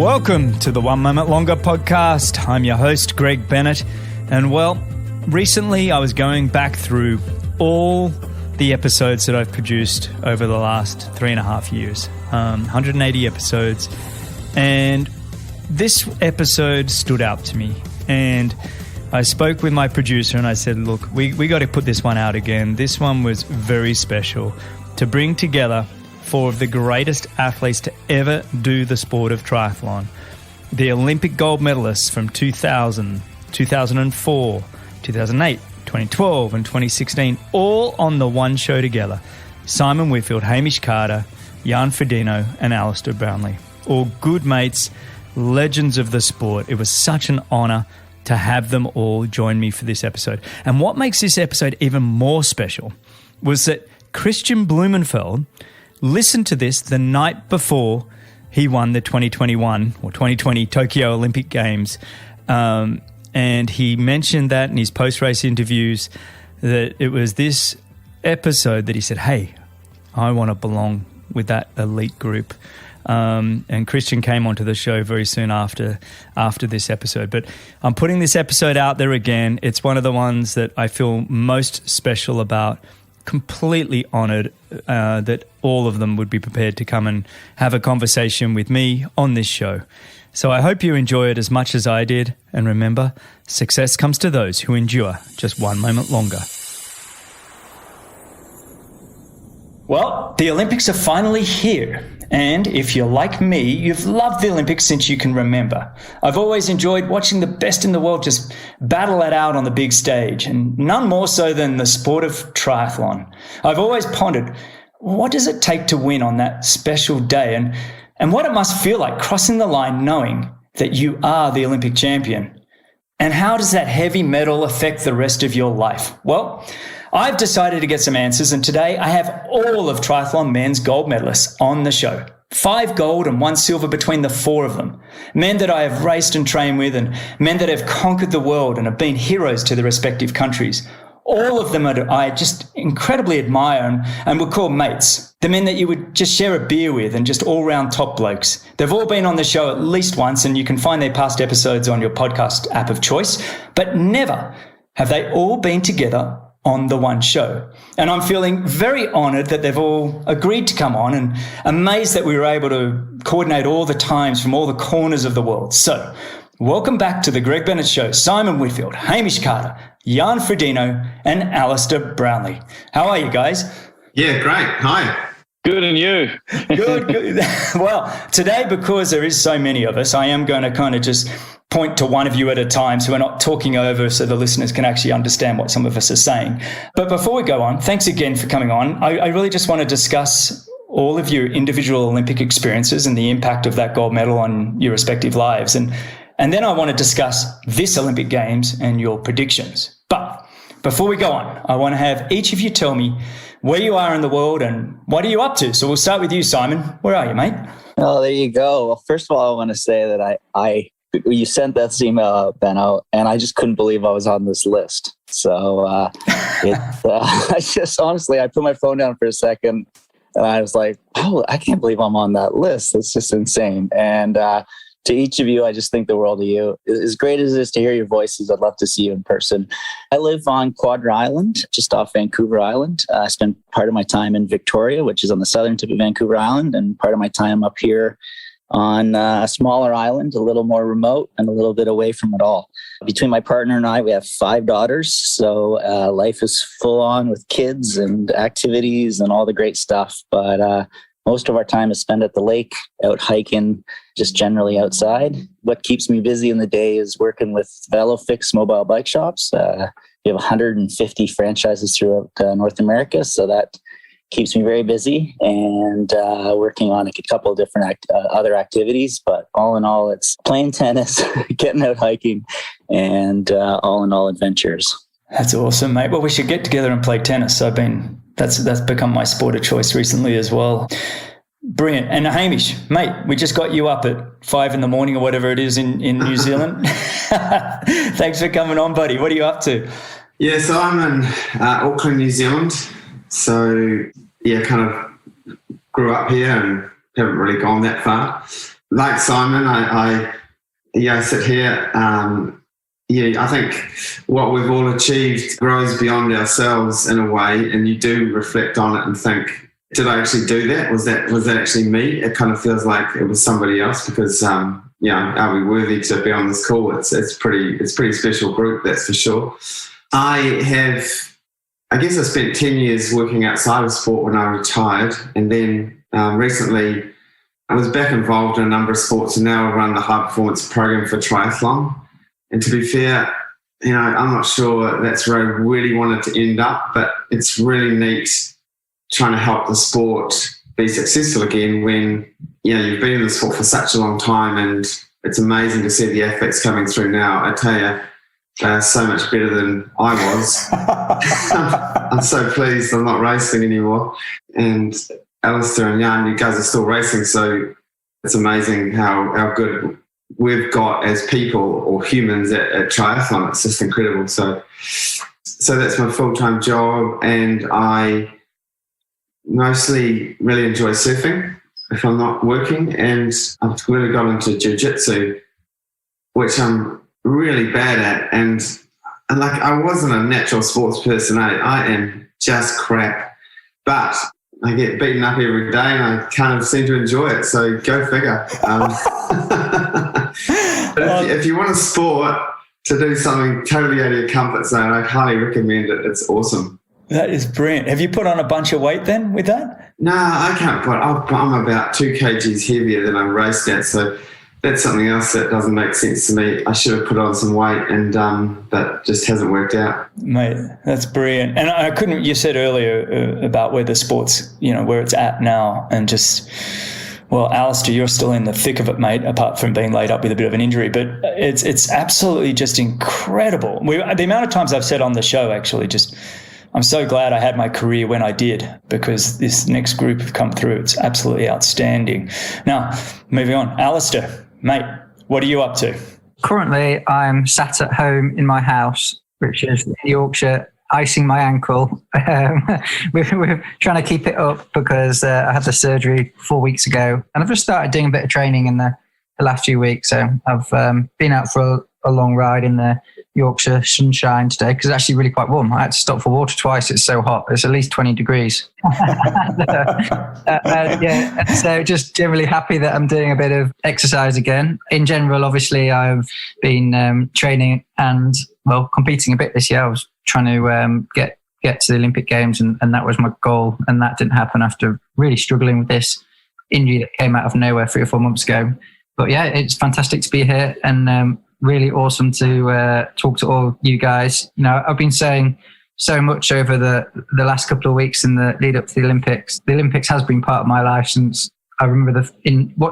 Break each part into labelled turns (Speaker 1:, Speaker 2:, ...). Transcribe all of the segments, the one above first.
Speaker 1: Welcome to the One Moment Longer podcast. I'm your host, Greg Bennett. And well, recently I was going back through all the episodes that I've produced over the last 3.5 years, 180 episodes. And this episode stood out to me. And I spoke with my producer and I said, look, we got to put this one out again. This one was very special to bring together four of the greatest athletes to ever do the sport of triathlon. The Olympic gold medalists from 2000, 2004, 2008, 2012 and 2016, all on the one show together. Simon Whitfield, Hamish Carter, Frodeno and Alistair Brownlee. All good mates, legends of the sport. It was such an honour to have them all join me for this episode. And what makes this episode even more special was that Christian Blumenfeld listened to this the night before he won the 2021 or 2020 Tokyo Olympic Games. And he mentioned that in his post-race interviews that it was this episode that he said, hey, I want to belong with that elite group. And Christian came onto the show very soon after this episode. But I'm putting this episode out there again. It's one of the ones that I feel most special about. Completely honoured that all of them would be prepared to come and have a conversation with me on this show. So I hope you enjoy it as much as I did. And remember, success comes to those who endure just one moment longer. Well, the Olympics are finally here. And if you're like me, you've loved the Olympics since you can remember. I've always enjoyed watching the best in the world just battle it out on the big stage, and none more so than the sport of triathlon. I've always pondered, what does it take to win on that special day, and what it must feel like crossing the line knowing that you are the Olympic champion? And how does that heavy medal affect the rest of your life? Well, I've decided to get some answers, and today I have all of triathlon men's gold medalists on the show. 5 gold and 1 silver between the 4 of them. Men that I have raced and trained with, and men that have conquered the world and have been heroes to their respective countries. All of them I just incredibly admire and would call mates. The men that you would just share a beer with and just all-round top blokes. They've all been on the show at least once, and you can find their past episodes on your podcast app of choice, but never have they all been together on the one show. And I'm feeling very honoured that they've all agreed to come on, and amazed that we were able to coordinate all the times from all the corners of the world. So welcome back to the Greg Bennett Show, Simon Whitfield, Hamish Carter, Frodeno and Alistair Brownlee. How are you guys?
Speaker 2: Yeah, great. Hi.
Speaker 3: Good, and you?
Speaker 1: Good. Well, today, because there is so many of us, I am going to kind of just point to one of you at a time so we're not talking over, so the listeners can actually understand what some of us are saying. But before we go on, thanks again for coming on. I really just want to discuss all of your individual Olympic experiences and the impact of that gold medal on your respective lives. And then I want to discuss this Olympic Games and your predictions. But before we go on, I want to have each of you tell me where you are in the world and what are you up to. So we'll start with you, Simon. Where are you, mate?
Speaker 4: Oh, there you go. Well, first of all, I want to say that you sent that email out, Benno, and I just couldn't believe I was on this list. So I just honestly, I put my phone down for a second and I was like, oh, I can't believe I'm on that list. That's just insane. And to each of you, I just think the world of you. As great as it is to hear your voices, I'd love to see you in person. I live on Quadra Island, just off Vancouver Island. I spend part of my time in Victoria, which is on the southern tip of Vancouver Island, and part of my time up here on a smaller island, a little more remote and a little bit away from it all. Between my partner and I, we have 5 daughters. So life is full on with kids and activities and all the great stuff. But most of our time is spent at the lake, out hiking, just generally outside. What keeps me busy in the day is working with VeloFix mobile bike shops. We have 150 franchises throughout North America. So that keeps me very busy, and working on a couple of different other activities. But all in all, it's playing tennis, getting out hiking, and all in all, adventures.
Speaker 1: That's awesome, mate. Well, we should get together and play tennis. That's become my sport of choice recently as well. Brilliant. And Hamish, mate, we just got you up at 5 a.m. or whatever it is in New Zealand. Thanks for coming on, buddy. What are you up to?
Speaker 2: Yeah, so I'm in Auckland, New Zealand. So, yeah, kind of grew up here and haven't really gone that far. like Simon, I sit here. I think what we've all achieved grows beyond ourselves in a way, and you do reflect on it and think, did I actually do that? Was that actually me? It kind of feels like it was somebody else because, are we worthy to be on this call? It's pretty special group, that's for sure. I spent 10 years working outside of sport when I retired, and then recently I was back involved in a number of sports, and now I run the high performance program for Triathlon. And to be fair, I'm not sure that's where I really wanted to end up, but it's really neat trying to help the sport be successful again when, you've been in the sport for such a long time, and it's amazing to see the athletes coming through now. I tell you, they're so much better than I was. I'm so pleased I'm not racing anymore. And Alistair and Jan, you guys are still racing, so it's amazing how good we've got as people or humans at triathlon. It's just incredible. So that's my full-time job, and I mostly really enjoy surfing if I'm not working, and I've really got into jiu-jitsu, which I'm really bad at, and like I wasn't a natural sports person. I am just crap, but I get beaten up every day and I kind of seem to enjoy it, so go figure. But if you want a sport to do something totally out of your comfort zone, I highly recommend it. It's awesome.
Speaker 1: That is brilliant. Have you put on a bunch of weight then with that?
Speaker 2: No, I can't put. I'm about 2 kgs heavier than I raced at, so that's something else that doesn't make sense to me. I should have put on some weight, and that just hasn't worked out.
Speaker 1: Mate, that's brilliant. And I couldn't. You said earlier about where the sport's, where it's at now, and just. Well, Alistair, you're still in the thick of it, mate, apart from being laid up with a bit of an injury. But it's absolutely just incredible. The amount of times I've said on the show, actually, just I'm so glad I had my career when I did, because this next group have come through. It's absolutely outstanding. Now, moving on. Alistair, mate, what are you up to?
Speaker 3: Currently, I'm sat at home in my house, which is in Yorkshire, icing my ankle. We're trying to keep it up because I had the surgery 4 weeks ago, and I've just started doing a bit of training in the last few weeks. So I've been out for a long ride in the Yorkshire sunshine today because it's actually really quite warm. I had to stop for water twice. It's so hot. It's at least 20 degrees. So just generally happy that I'm doing a bit of exercise again. In general, obviously, I've been training and, competing a bit this year. I was trying to get to the Olympic Games, and that was my goal, and that didn't happen after really struggling with this injury that came out of nowhere 3 or 4 months ago. But yeah, it's fantastic to be here, and really awesome to talk to all you guys. I've been saying so much over the last couple of weeks in the lead up to the Olympics. The Olympics has been part of my life since I remember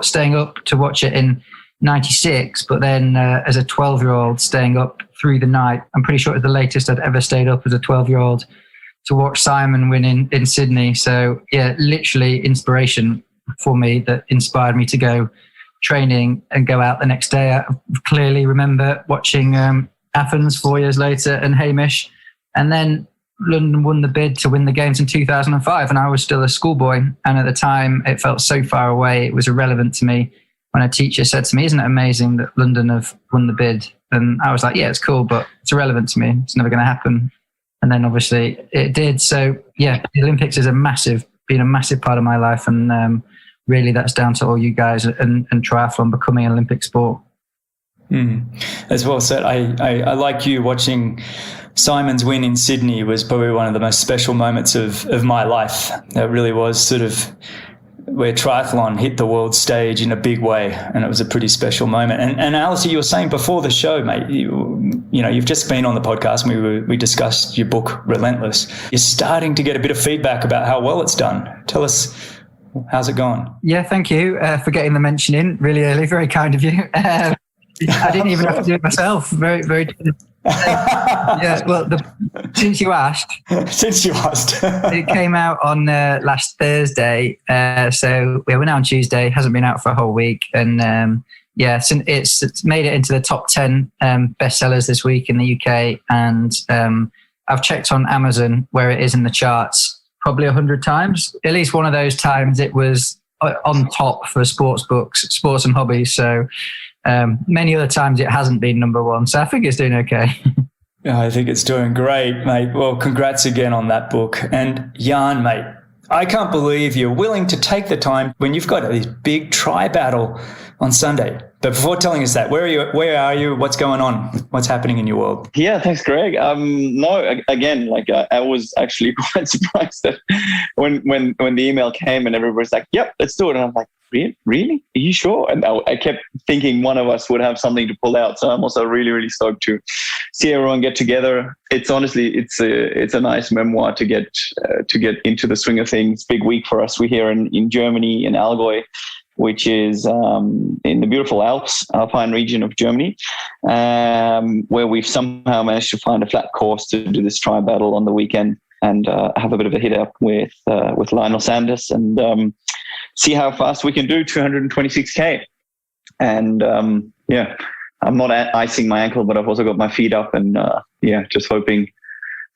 Speaker 3: staying up to watch it in 96, but then as a 12-year-old staying up through the night. I'm pretty sure it was the latest I'd ever stayed up as a 12-year-old to watch Simon win in Sydney. So yeah, literally inspiration for me that inspired me to go training and go out the next day. I clearly remember watching Athens 4 years later and Hamish, and then London won the bid to win the Games in 2005, and I was still a schoolboy, and at the time it felt so far away it was irrelevant to me when a teacher said to me, "Isn't it amazing that London have won the bid?" And I was like, yeah, it's cool, but it's irrelevant to me. It's never going to happen. And then obviously it did. So yeah, the Olympics is been a massive part of my life, and really that's down to all you guys and triathlon becoming an Olympic sport.
Speaker 1: As well said. I like you, watching Simon's win in Sydney was probably one of the most special moments of my life. It really was sort of where triathlon hit the world stage in a big way, and it was a pretty special moment. And Alistair, you were saying before the show, mate, you've just been on the podcast and we discussed your book, Relentless. You're starting to get a bit of feedback about how well it's done. Tell us, how's it going?
Speaker 3: Yeah, thank you for getting the mention in really early. Very kind of you. I didn't even have to do it myself. Very, very good. Yeah, well, since you asked, it came out on last Thursday. So we're now on Tuesday. Hasn't been out for a whole week, and it's made it into the top 10 bestsellers this week in the UK. And I've checked on Amazon where it is in the charts probably 100 times. At least one of those times it was on top for sports books, sports and hobbies. So many other times it hasn't been number one. So I think it's doing okay.
Speaker 1: I think it's doing great, mate. Well, congrats again on that book. And Jan, mate, I can't believe you're willing to take the time when you've got this big tri battle on Sunday. But before telling us that, where are you? What's going on? What's happening in your world?
Speaker 5: Yeah, thanks, Greg. No, again, I was actually quite surprised that when the email came and everybody's like, "Yep, let's do it," and I'm like, "Really? Are you sure?" And I kept thinking one of us would have something to pull out. So I'm also really, really stoked to see everyone get together. It's honestly, it's a nice memoir to get into the swing of things. Big week for us. We're here in Germany, in Allgäu, which is in the beautiful Alpine region of Germany, where we've somehow managed to find a flat course to do this tri battle on the weekend and have a bit of a hit up with Lionel Sanders and see how fast we can do 226K. And I'm not icing my ankle, but I've also got my feet up and just hoping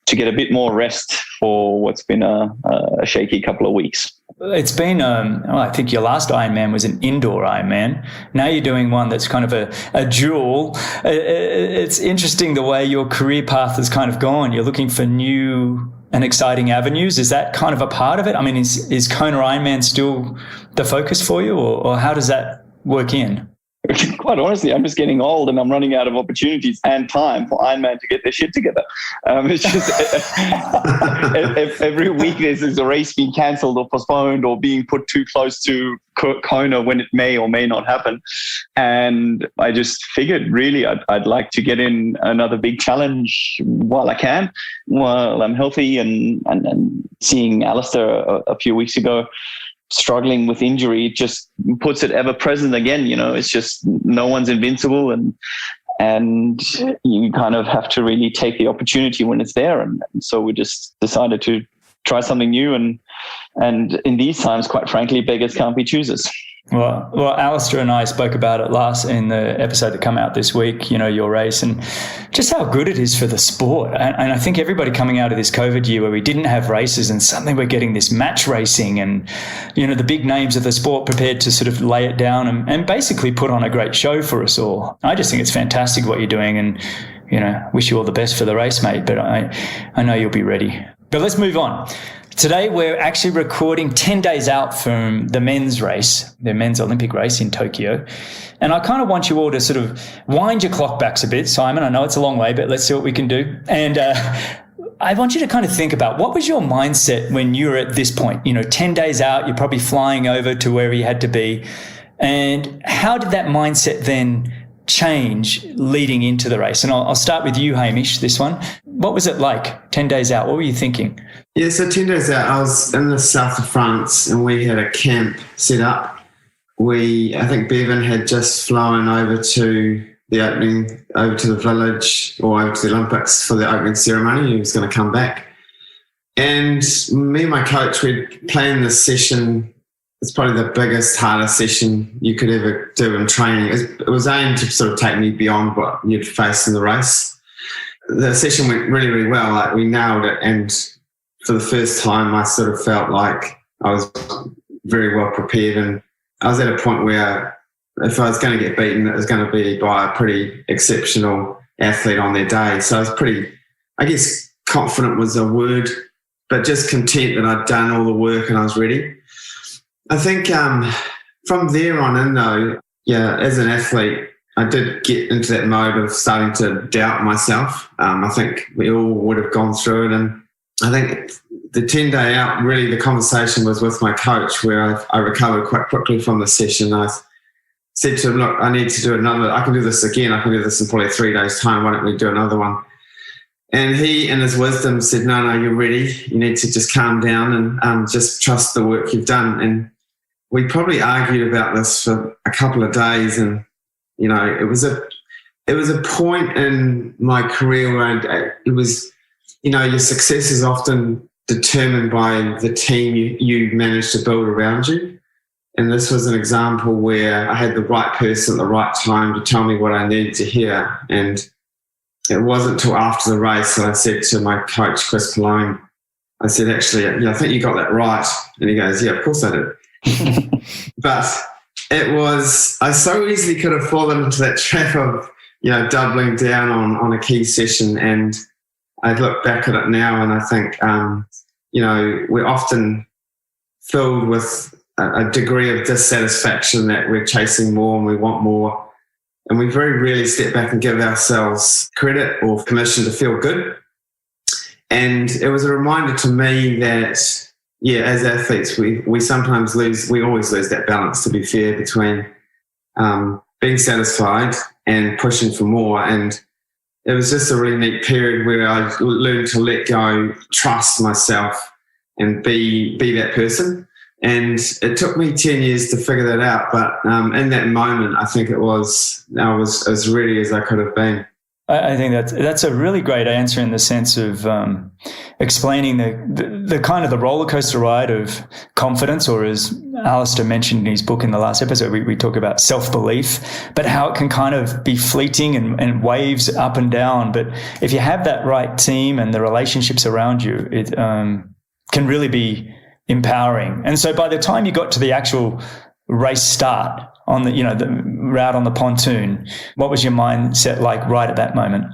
Speaker 5: to get a bit more rest for what's been a shaky couple of weeks.
Speaker 1: It's been, I think your last Ironman was an indoor Ironman. Now you're doing one that's kind of a dual. It's interesting the way your career path has kind of gone. You're looking for new and exciting avenues. Is that kind of a part of it? I mean, is Kona Ironman still the focus for you, or how does that work in?
Speaker 5: Quite honestly, I'm just getting old and I'm running out of opportunities and time for Ironman to get their shit together. It's just every week there's a race being cancelled or postponed or being put too close to Kona when it may or may not happen. And I just figured really I'd like to get in another big challenge while I can, while I'm healthy, and seeing Alistair a few weeks ago struggling with injury, it just puts it ever present again. It's just no one's invincible, and you kind of have to really take the opportunity when it's there. And so we just decided to try something new, and in these times, quite frankly, beggars can't be choosers.
Speaker 1: Well, Alistair and I spoke about it last in the episode that come out this week, your race, and just how good it is for the sport. And I think everybody coming out of this COVID year where we didn't have races and suddenly we're getting this match racing and, the big names of the sport prepared to sort of lay it down and basically put on a great show for us all. I just think it's fantastic what you're doing, and, wish you all the best for the race, mate, but I know you'll be ready. But let's move on. Today, we're actually recording 10 days out from the men's race, the men's Olympic race in Tokyo. And I kind of want you all to sort of wind your clock backs a bit, Simon. I know it's a long way, but let's see what we can do. And I want you to kind of think about, what was your mindset when you were at this point? 10 days out, you're probably flying over to wherever you had to be. And how did that mindset then change leading into the race? And I'll start with you, Hamish, this one. What was it like 10 days out? What were you thinking?
Speaker 2: Yeah, so 10 days out, I was in the south of France and we had a camp set up. I think Bevan had just flown over to the opening, over to the village or over to the Olympics for the opening ceremony. He was going to come back. And me and my coach, we'd planned this session. It's probably the biggest, hardest session you could ever do in training. It was aimed to sort of take me beyond what you'd face in the race. The session went really, really well. Like, we nailed it. And for the first time, I sort of felt like I was very well prepared. And I was at a point where if I was going to get beaten, it was going to be by a pretty exceptional athlete on their day. So I was pretty, I guess, confident was a word, but just content that I'd done all the work and I was ready. I think from there on in, though, as an athlete, I did get into that mode of starting to doubt myself. I think we all would have gone through it. And I think the 10-day out, really the conversation was with my coach, where I recovered quite quickly from the session. I said to him, look, I need to do another. I can do this again. I can do this in probably 3 days' time. Why don't we do another one? And he, in his wisdom, said, no, you're ready. You need to just calm down and just trust the work you've done. And we probably argued about this for a couple of days, and it was a point in my career where it was, your success is often determined by the team you manage to build around you. And this was an example where I had the right person at the right time to tell me what I needed to hear. And it wasn't until after the race that I said to my coach, Chris Malone, I said, actually, I think you got that right. And he goes, yeah, of course I did. But I so easily could have fallen into that trap of, doubling down on a key session. And I look back at it now and I think, we're often filled with a degree of dissatisfaction that we're chasing more and we want more. And we very rarely step back and give ourselves credit or permission to feel good. And it was a reminder to me that, as athletes, we sometimes we always lose that balance, to be fair, between being satisfied and pushing for more. And it was just a really neat period where I learned to let go, trust myself, and be that person. And it took me 10 years to figure that out. But in that moment, I think I was as ready as I could have been.
Speaker 1: I think that's a really great answer in the sense of explaining the kind of the roller coaster ride of confidence, or as Alistair mentioned in his book in the last episode, we talk about self-belief, but how it can kind of be fleeting and waves up and down. But if you have that right team and the relationships around you, it can really be empowering. And so by the time you got to the actual race start on the route on the pontoon, what was your mindset like right at that moment?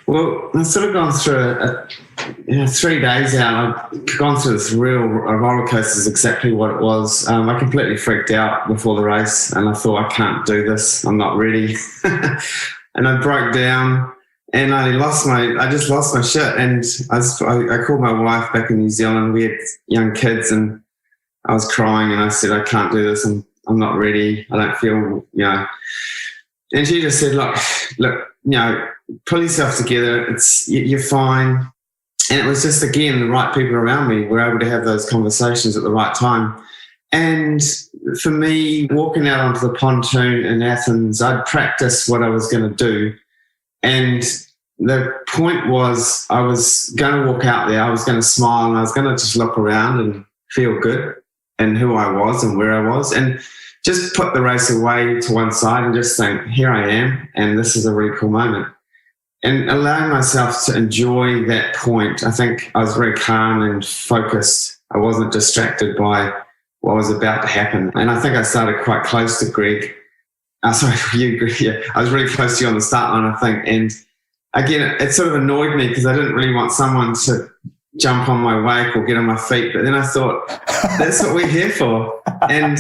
Speaker 2: Well, I've sort of gone through 3 days out. I've gone through this real roller coaster is exactly what it was. I completely freaked out before the race and I thought, I can't do this. I'm not ready. And I broke down and I just lost my shit. And I called my wife back in New Zealand. We had young kids and I was crying and I said, I can't do this. I'm not ready. I don't feel, And she just said, look, pull yourself together. You're fine. And it was just, again, the right people around me were able to have those conversations at the right time. And for me, walking out onto the pontoon in Athens, I'd practiced what I was going to do. And the point was I was going to walk out there. I was going to smile and I was going to just look around and feel good and who I was and where I was. And just put the race away to one side and just think, here I am, and this is a really cool moment. And allowing myself to enjoy that point, I think I was very calm and focused. I wasn't distracted by what was about to happen. And I think I started quite close to Greg. You, Greg. Yeah, I was really close to you on the start line, I think. And again, it sort of annoyed me because I didn't really want someone to jump on my wake or get on my feet. But then I thought, that's what we're here for. And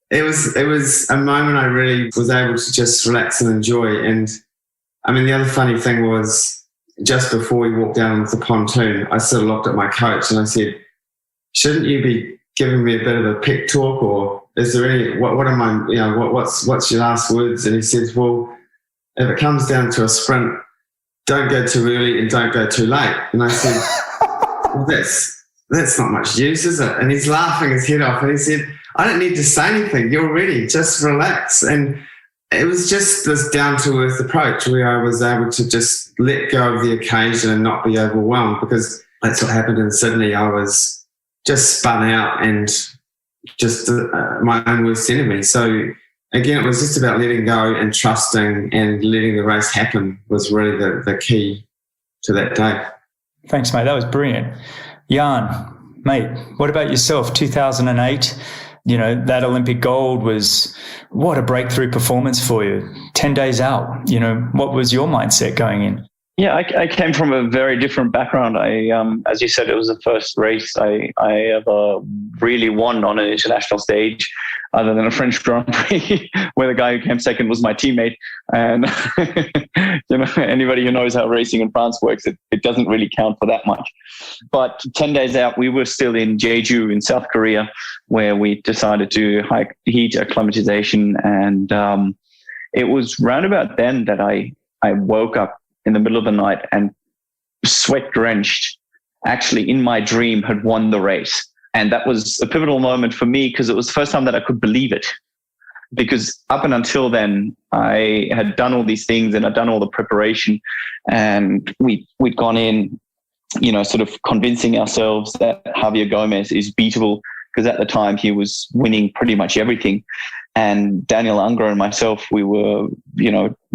Speaker 2: it was a moment I really was able to just relax and enjoy. And I mean, the other funny thing was just before we walked down onto the pontoon, I sort of looked at my coach and I said, shouldn't you be giving me a bit of a pep talk, or is there any, what am I, what's your last words? And he says, well, if it comes down to a sprint, don't go too early and don't go too late. And I said, well, that's not much use, is it? And he's laughing his head off and he said, I don't need to say anything. You're ready. Just relax. And it was just this down-to-earth approach where I was able to just let go of the occasion and not be overwhelmed, because that's what happened in Sydney. I was just spun out and just my own worst enemy. So again, it was just about letting go and trusting and letting the race happen was really the key to that day.
Speaker 1: Thanks, mate. That was brilliant. Jan, mate, what about yourself? 2008, that Olympic gold was what a breakthrough performance for you. 10 days out, what was your mindset going in?
Speaker 5: Yeah, I came from a very different background. As you said, it was the first race I ever really won on an international stage, other than a French Grand Prix, where the guy who came second was my teammate. And anybody who knows how racing in France works, it doesn't really count for that much. But 10 days out, we were still in Jeju in South Korea, where we decided to hike heat acclimatization. And it was round about then that I woke up in the middle of the night and sweat drenched, actually in my dream had won the race. And that was a pivotal moment for me because it was the first time that I could believe it. Because up and until then, I had done all these things and I'd done all the preparation, and we'd gone in, sort of convincing ourselves that Javier Gomez is beatable, because at the time he was winning pretty much everything. And Daniel Unger and myself, we were,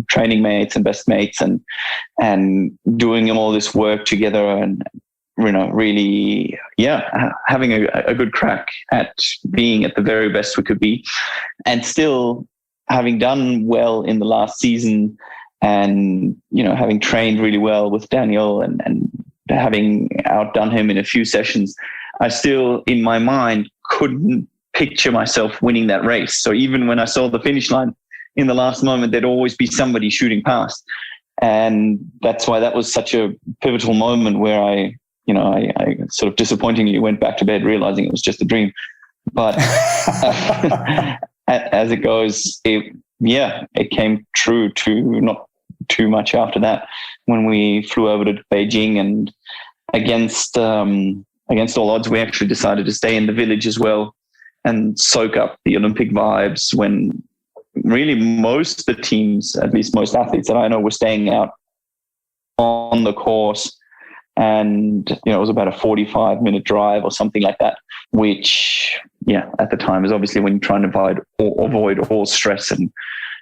Speaker 5: training mates and best mates and doing all this work together. And really, having a good crack at being at the very best we could be, and still having done well in the last season, and having trained really well with Daniel and having outdone him in a few sessions, I still in my mind couldn't picture myself winning that race. So even when I saw the finish line in the last moment, there'd always be somebody shooting past. And that's why that was such a pivotal moment where I sort of disappointingly went back to bed realizing it was just a dream. But as it goes, it came true to not too much after that, when we flew over to Beijing, and against all odds, we actually decided to stay in the village as well and soak up the Olympic vibes, when really most of the teams, at least most athletes that I know, were staying out on the course. And, it was about a 45-minute drive or something like that, which, at the time is obviously when you're trying to avoid all stress and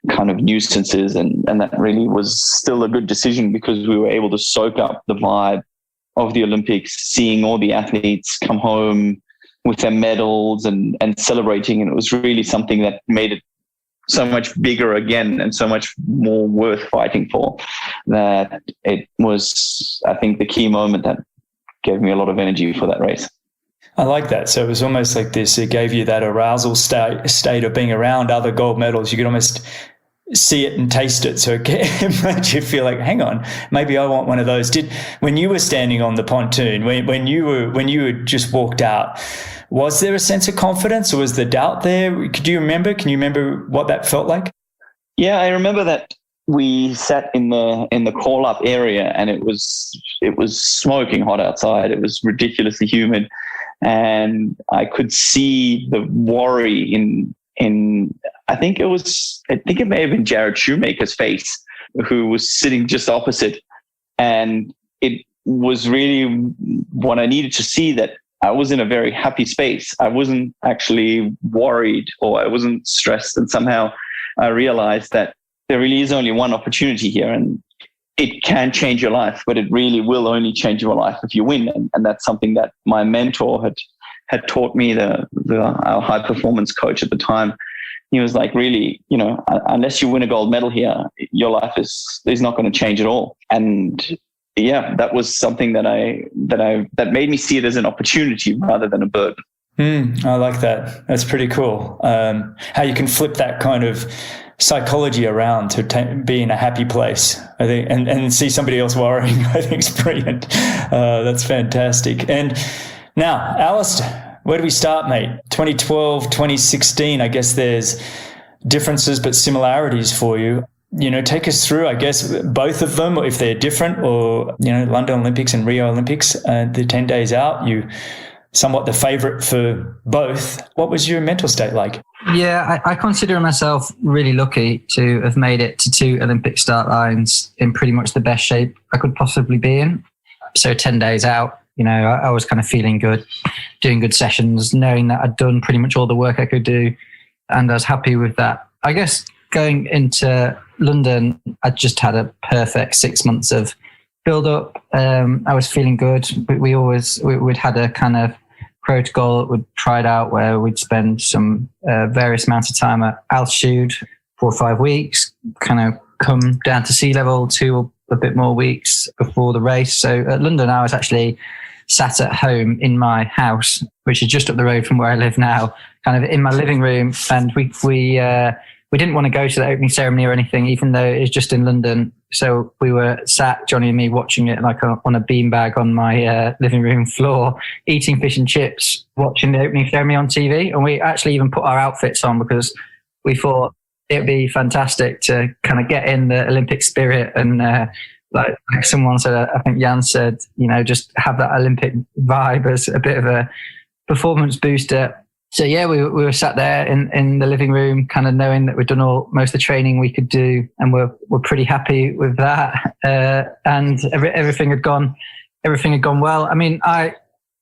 Speaker 5: kind of nuisances. And that really was still a good decision, because we were able to soak up the vibe of the Olympics, seeing all the athletes come home with their medals and celebrating. And it was really something that made it so much bigger again and so much more worth fighting for, that it was, I think, the key moment that gave me a lot of energy for that race.
Speaker 1: I like that. So it was almost like this, it gave you that arousal state of being around other gold medals. You could almost see it and taste it. So it made you feel like, hang on, maybe I want one of those. When you were standing on the pontoon, when you had just walked out, was there a sense of confidence, or was the doubt there? Can you remember what that felt like?
Speaker 5: Yeah, I remember that we sat in the call-up area, and it was smoking hot outside. It was ridiculously humid, and I could see the worry in I think it may have been Jared Shoemaker's face, who was sitting just opposite, and it was really what I needed to see, that I was in a very happy space. I wasn't actually worried, or I wasn't stressed. And somehow I realized that there really is only one opportunity here, and it can change your life, but it really will only change your life if you win. And that's something that my mentor had taught me, our high performance coach at the time. He was like, really, unless you win a gold medal here, your life is not going to change at all. And that was something that made me see it as an opportunity rather than a burden.
Speaker 1: I like that. That's pretty cool. How you can flip that kind of psychology around to be in a happy place, I think, and see somebody else worrying, I think is brilliant. That's fantastic. And now, Alistair, where do we start, mate? 2012, 2016, I guess there's differences but similarities for you. Take us through, I guess, both of them, if they're different, or, London Olympics and Rio Olympics, the 10 days out, you somewhat the favorite for both. What was your mental state like?
Speaker 3: Yeah, I consider myself really lucky to have made it to 2 Olympic start lines in pretty much the best shape I could possibly be in. So 10 days out, I was kind of feeling good, doing good sessions, knowing that I'd done pretty much all the work I could do, and I was happy with that. I guess going into London, I just had a perfect 6 months of build up. I was feeling good. We'd had a kind of protocol that we'd tried out where we'd spend some various amounts of time at altitude, 4 or 5 weeks, kind of come down to sea level 2 or a bit more weeks before the race. So at London, I was actually sat at home in my house, which is just up the road from where I live now, kind of in my living room. And we didn't want to go to the opening ceremony or anything, even though it's just in London. So we were sat, Johnny and me, watching it like on a beanbag on my living room floor, eating fish and chips, watching the opening ceremony on TV. And we actually even put our outfits on because we thought it'd be fantastic to kind of get in the Olympic spirit and like someone said, I think Jan said, just have that Olympic vibe as a bit of a performance booster. So yeah, we were sat there in the living room, kind of knowing that we'd done most of the training we could do, and we're pretty happy with that. And everything had gone well. I mean, I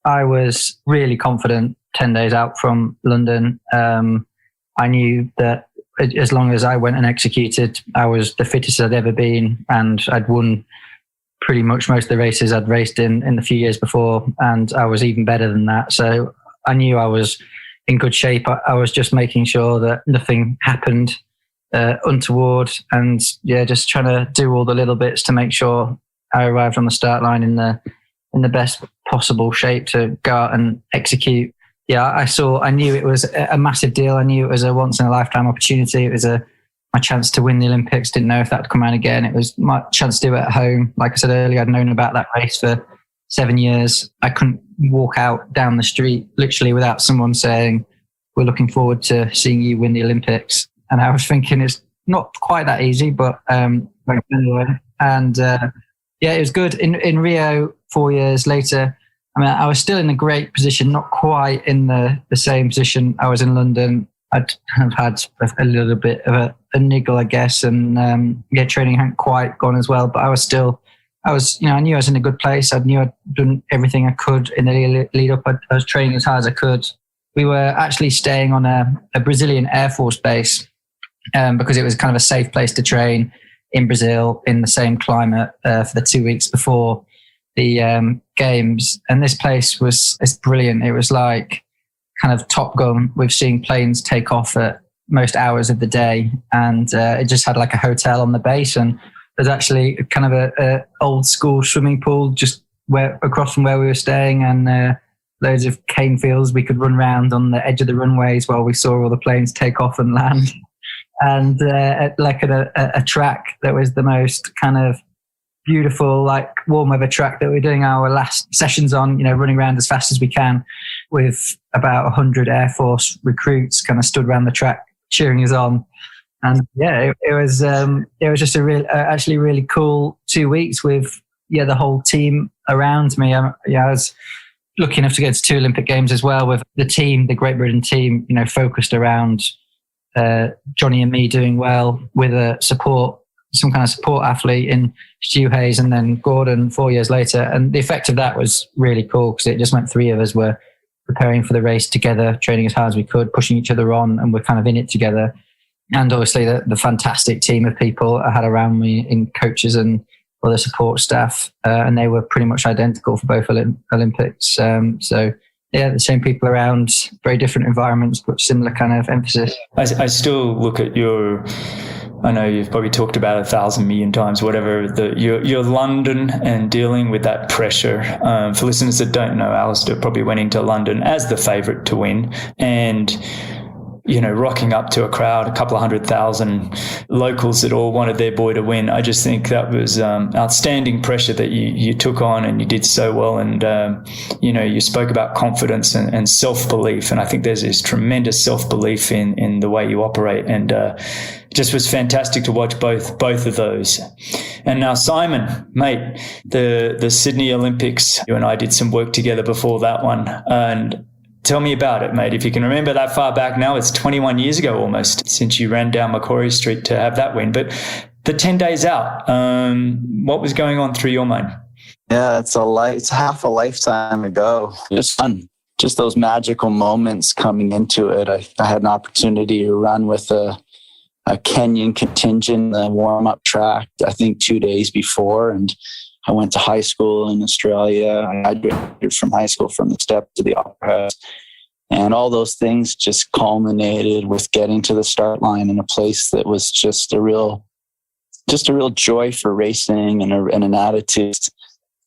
Speaker 3: was really confident 10 days out from London. I knew that as long as I went and executed, I was the fittest I'd ever been, and I'd won pretty much most of the races I'd raced in the few years before, and I was even better than that. So I knew I was in good shape. I was just making sure that nothing happened untoward, and just trying to do all the little bits to make sure I arrived on the start line in the best possible shape to go out and execute. I knew it was a massive deal. I knew it was a once in a lifetime opportunity. It was my chance to win the Olympics. Didn't know if that would come around again. It was my chance to do it at home. Like I said earlier, I'd known about that race for 7 years. I couldn't walk out down the street literally without someone saying, "We're looking forward to seeing you win the Olympics." And I was thinking it's not quite that easy, but anyway. And it was good. In Rio, 4 years later, I mean, I was still in a great position, not quite in the same position I was in London. I'd kind of had a little bit of a niggle, I guess, and training hadn't quite gone as well. But I knew I was in a good place. I knew I'd done everything I could in the lead up. I was training as hard as I could. We were actually staying on a Brazilian Air Force base because it was kind of a safe place to train in Brazil in the same climate for the 2 weeks before the games. And this place it's brilliant. It was like kind of Top Gun. We've seen planes take off at most hours of the day, and it just had like a hotel on the base, and there's actually kind of a old school swimming pool just across from where we were staying, and loads of cane fields we could run around on the edge of the runways while we saw all the planes take off and land. And like a track that was the most kind of beautiful, like warm weather track that we're doing our last sessions on, running around as fast as we can with about 100 Air Force recruits kind of stood around the track cheering us on. And it was just a actually really cool 2 weeks with the whole team around me. I was lucky enough to go to 2 Olympic Games as well with the team, the Great Britain team, focused around Johnny and me doing well with some kind of support athlete in Stu Hayes, and then Gordon 4 years later. And the effect of that was really cool because it just meant 3 of us were preparing for the race together, training as hard as we could, pushing each other on, and we're kind of in it together. And obviously the fantastic team of people I had around me in coaches and other support staff, and they were pretty much identical for both Olympics. The same people around, very different environments, but similar kind of emphasis.
Speaker 1: I still look at I know you've probably talked about 1,000 million times, whatever, your London and dealing with that pressure. For listeners that don't know, Alistair probably went into London as the favourite to win, and rocking up to a crowd, a couple of 100,000 locals that all wanted their boy to win. I just think that was outstanding pressure that you took on, and you did so well. And, you spoke about confidence and self-belief. And I think there's this tremendous self-belief in the way you operate. And it just was fantastic to watch both of those. And now, Simon, mate, the Sydney Olympics, you and I did some work together before that one. And tell me about it, mate. If you can remember that far back now, it's 21 years ago almost since you ran down Macquarie Street to have that win. But the 10 days out, what was going on through your mind?
Speaker 4: Yeah, it's half a lifetime ago. It was fun. Just those magical moments coming into it. I had an opportunity to run with a Kenyan contingent, the warm-up track, I think 2 days before. And I went to high school in Australia. I graduated from high school from the step to the opera house. And all those things just culminated with getting to the start line in a place that was just a real joy for racing and an attitude.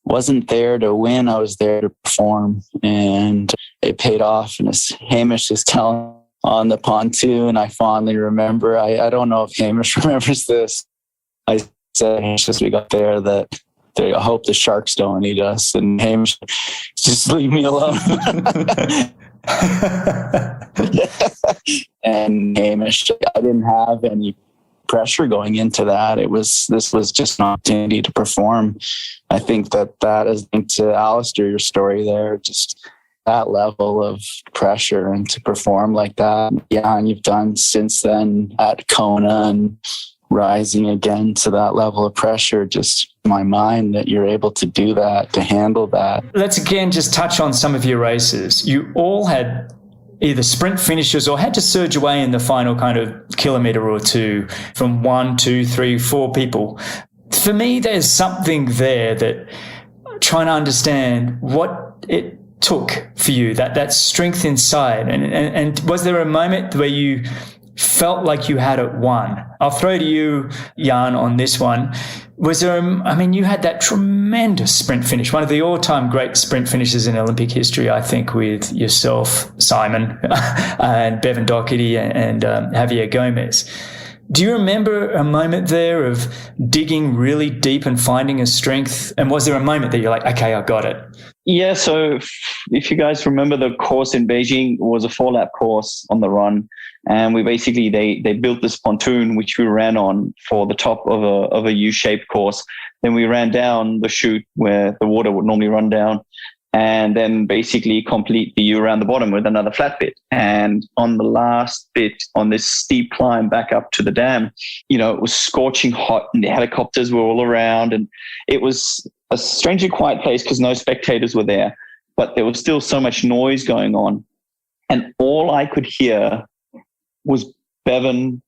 Speaker 4: Wasn't there to win, I was there to perform. And it paid off. And as Hamish is telling on the pontoon, I fondly remember, I don't know if Hamish remembers this. I said, as we got there, that I hope the sharks don't eat us. And Hamish, just leave me alone. And Hamish, I didn't have any pressure going into that. This was just an opportunity to perform. I think that is linked to Alistair, your story there, just that level of pressure and to perform like that. Yeah, and you've done since then at Kona and rising again to that level of pressure, just my mind that you're able to do that, to handle that.
Speaker 1: Let's again just touch on some of your races. You all had either sprint finishes or had to surge away in the final kind of kilometre or two from 1, 2, 3, 4 people. for me, there's something there that trying to understand what it took for you, that strength inside. And was there a moment where you felt like you had it won? I'll throw to you, Jan, on this one. Was there, you had that tremendous sprint finish, one of the all-time great sprint finishes in Olympic history, I think, with yourself, Simon, and Bevan Doherty and Javier Gomez. Do you remember a moment there of digging really deep and finding a strength? And was there a moment that you're like, okay, I got it?
Speaker 5: Yeah. So if you guys remember, the course in Beijing was a 4-lap course on the run. And we basically, they built this pontoon, which we ran on for the top of a U-shaped course. Then we ran down the chute where the water would normally run down, and then basically complete the U around the bottom with another flat bit. And on the last bit, on this steep climb back up to the dam, it was scorching hot and the helicopters were all around, and it was a strangely quiet place because no spectators were there, but there was still so much noise going on. And all I could hear was Bevan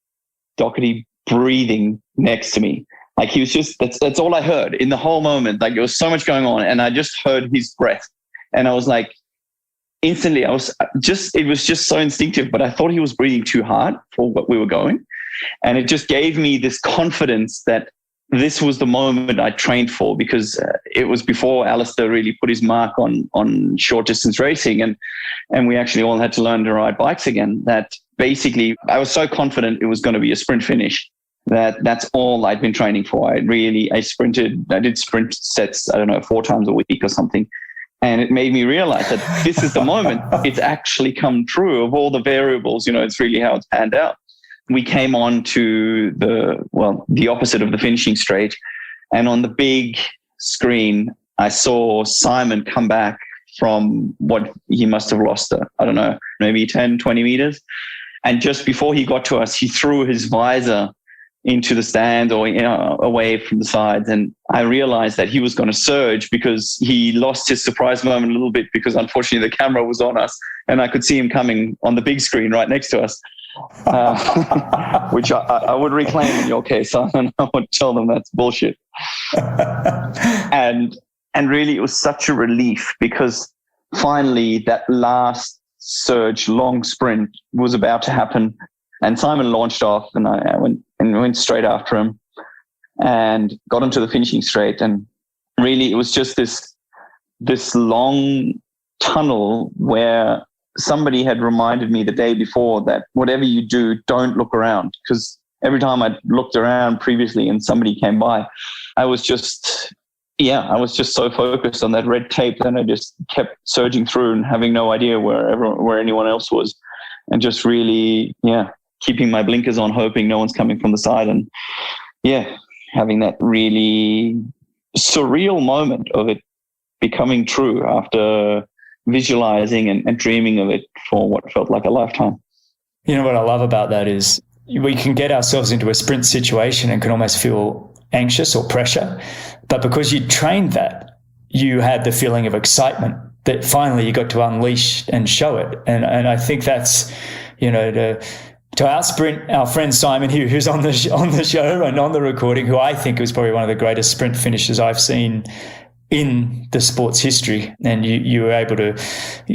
Speaker 5: Doherty breathing next to me. Like he was just, that's all I heard in the whole moment. Like there was so much going on and I just heard his breath. And I was like, instantly, it was just so instinctive, but I thought he was breathing too hard for what we were going. And it just gave me this confidence that this was the moment I trained for, because it was before Alistair really put his mark on short distance racing. And we actually all had to learn to ride bikes again. That basically I was so confident it was going to be a sprint finish that's all I'd been training for. I did sprint sets, 4 times a week or something. And it made me realize that this is the moment. It's actually come true of all the variables. It's really how it's panned out. We came on to the opposite of the finishing straight. And on the big screen, I saw Simon come back from what he must have lost, maybe 10, 20 meters. And just before he got to us, he threw his visor into the stand or away from the sides. And I realized that he was going to surge because he lost his surprise moment a little bit, because unfortunately the camera was on us and I could see him coming on the big screen right next to us. Which I would reclaim in your case. I would tell them that's bullshit. And really it was such a relief, because finally that last surge long sprint was about to happen, and Simon launched off and I went straight after him and got into the finishing straight. And really it was just this long tunnel where somebody had reminded me the day before that whatever you do, don't look around. Because every time I looked around previously and somebody came by, I was just so focused on that red tape that I just kept surging through and having no idea where anyone else was, and just really, keeping my blinkers on, hoping no one's coming from the side, and having that really surreal moment of it becoming true after visualizing and dreaming of it for what felt like a lifetime.
Speaker 1: You know what I love about that is we can get ourselves into a sprint situation and can almost feel anxious or pressure, but because you trained that, you had the feeling of excitement that finally you got to unleash and show it. And I think that's, to outsprint our friend Simon here, who's on the show and on the recording, who I think was probably one of the greatest sprint finishers I've seen in the sport's history. And you were able to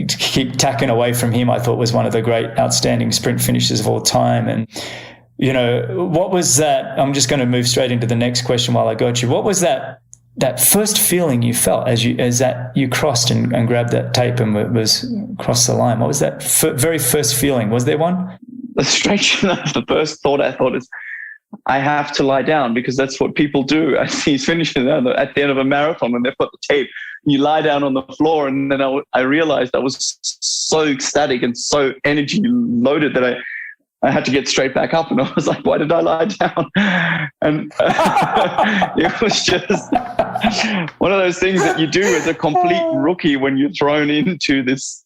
Speaker 1: keep tacking away from him. I thought was one of the great outstanding sprint finishers of all time. And, what was that? I'm just going to move straight into the next question while I got you. What was that first feeling you felt as you crossed and grabbed that tape and was across the line? What was that very first feeling? Was there one?
Speaker 5: Strange enough, the first thought I thought is, I have to lie down, because that's what people do. I see he's finishing at the end of a marathon when they've got the tape. You lie down on the floor, and then I realized I was so ecstatic and so energy loaded that I had to get straight back up, and I was like, why did I lie down? And it was just one of those things that you do as a complete rookie when you're thrown into this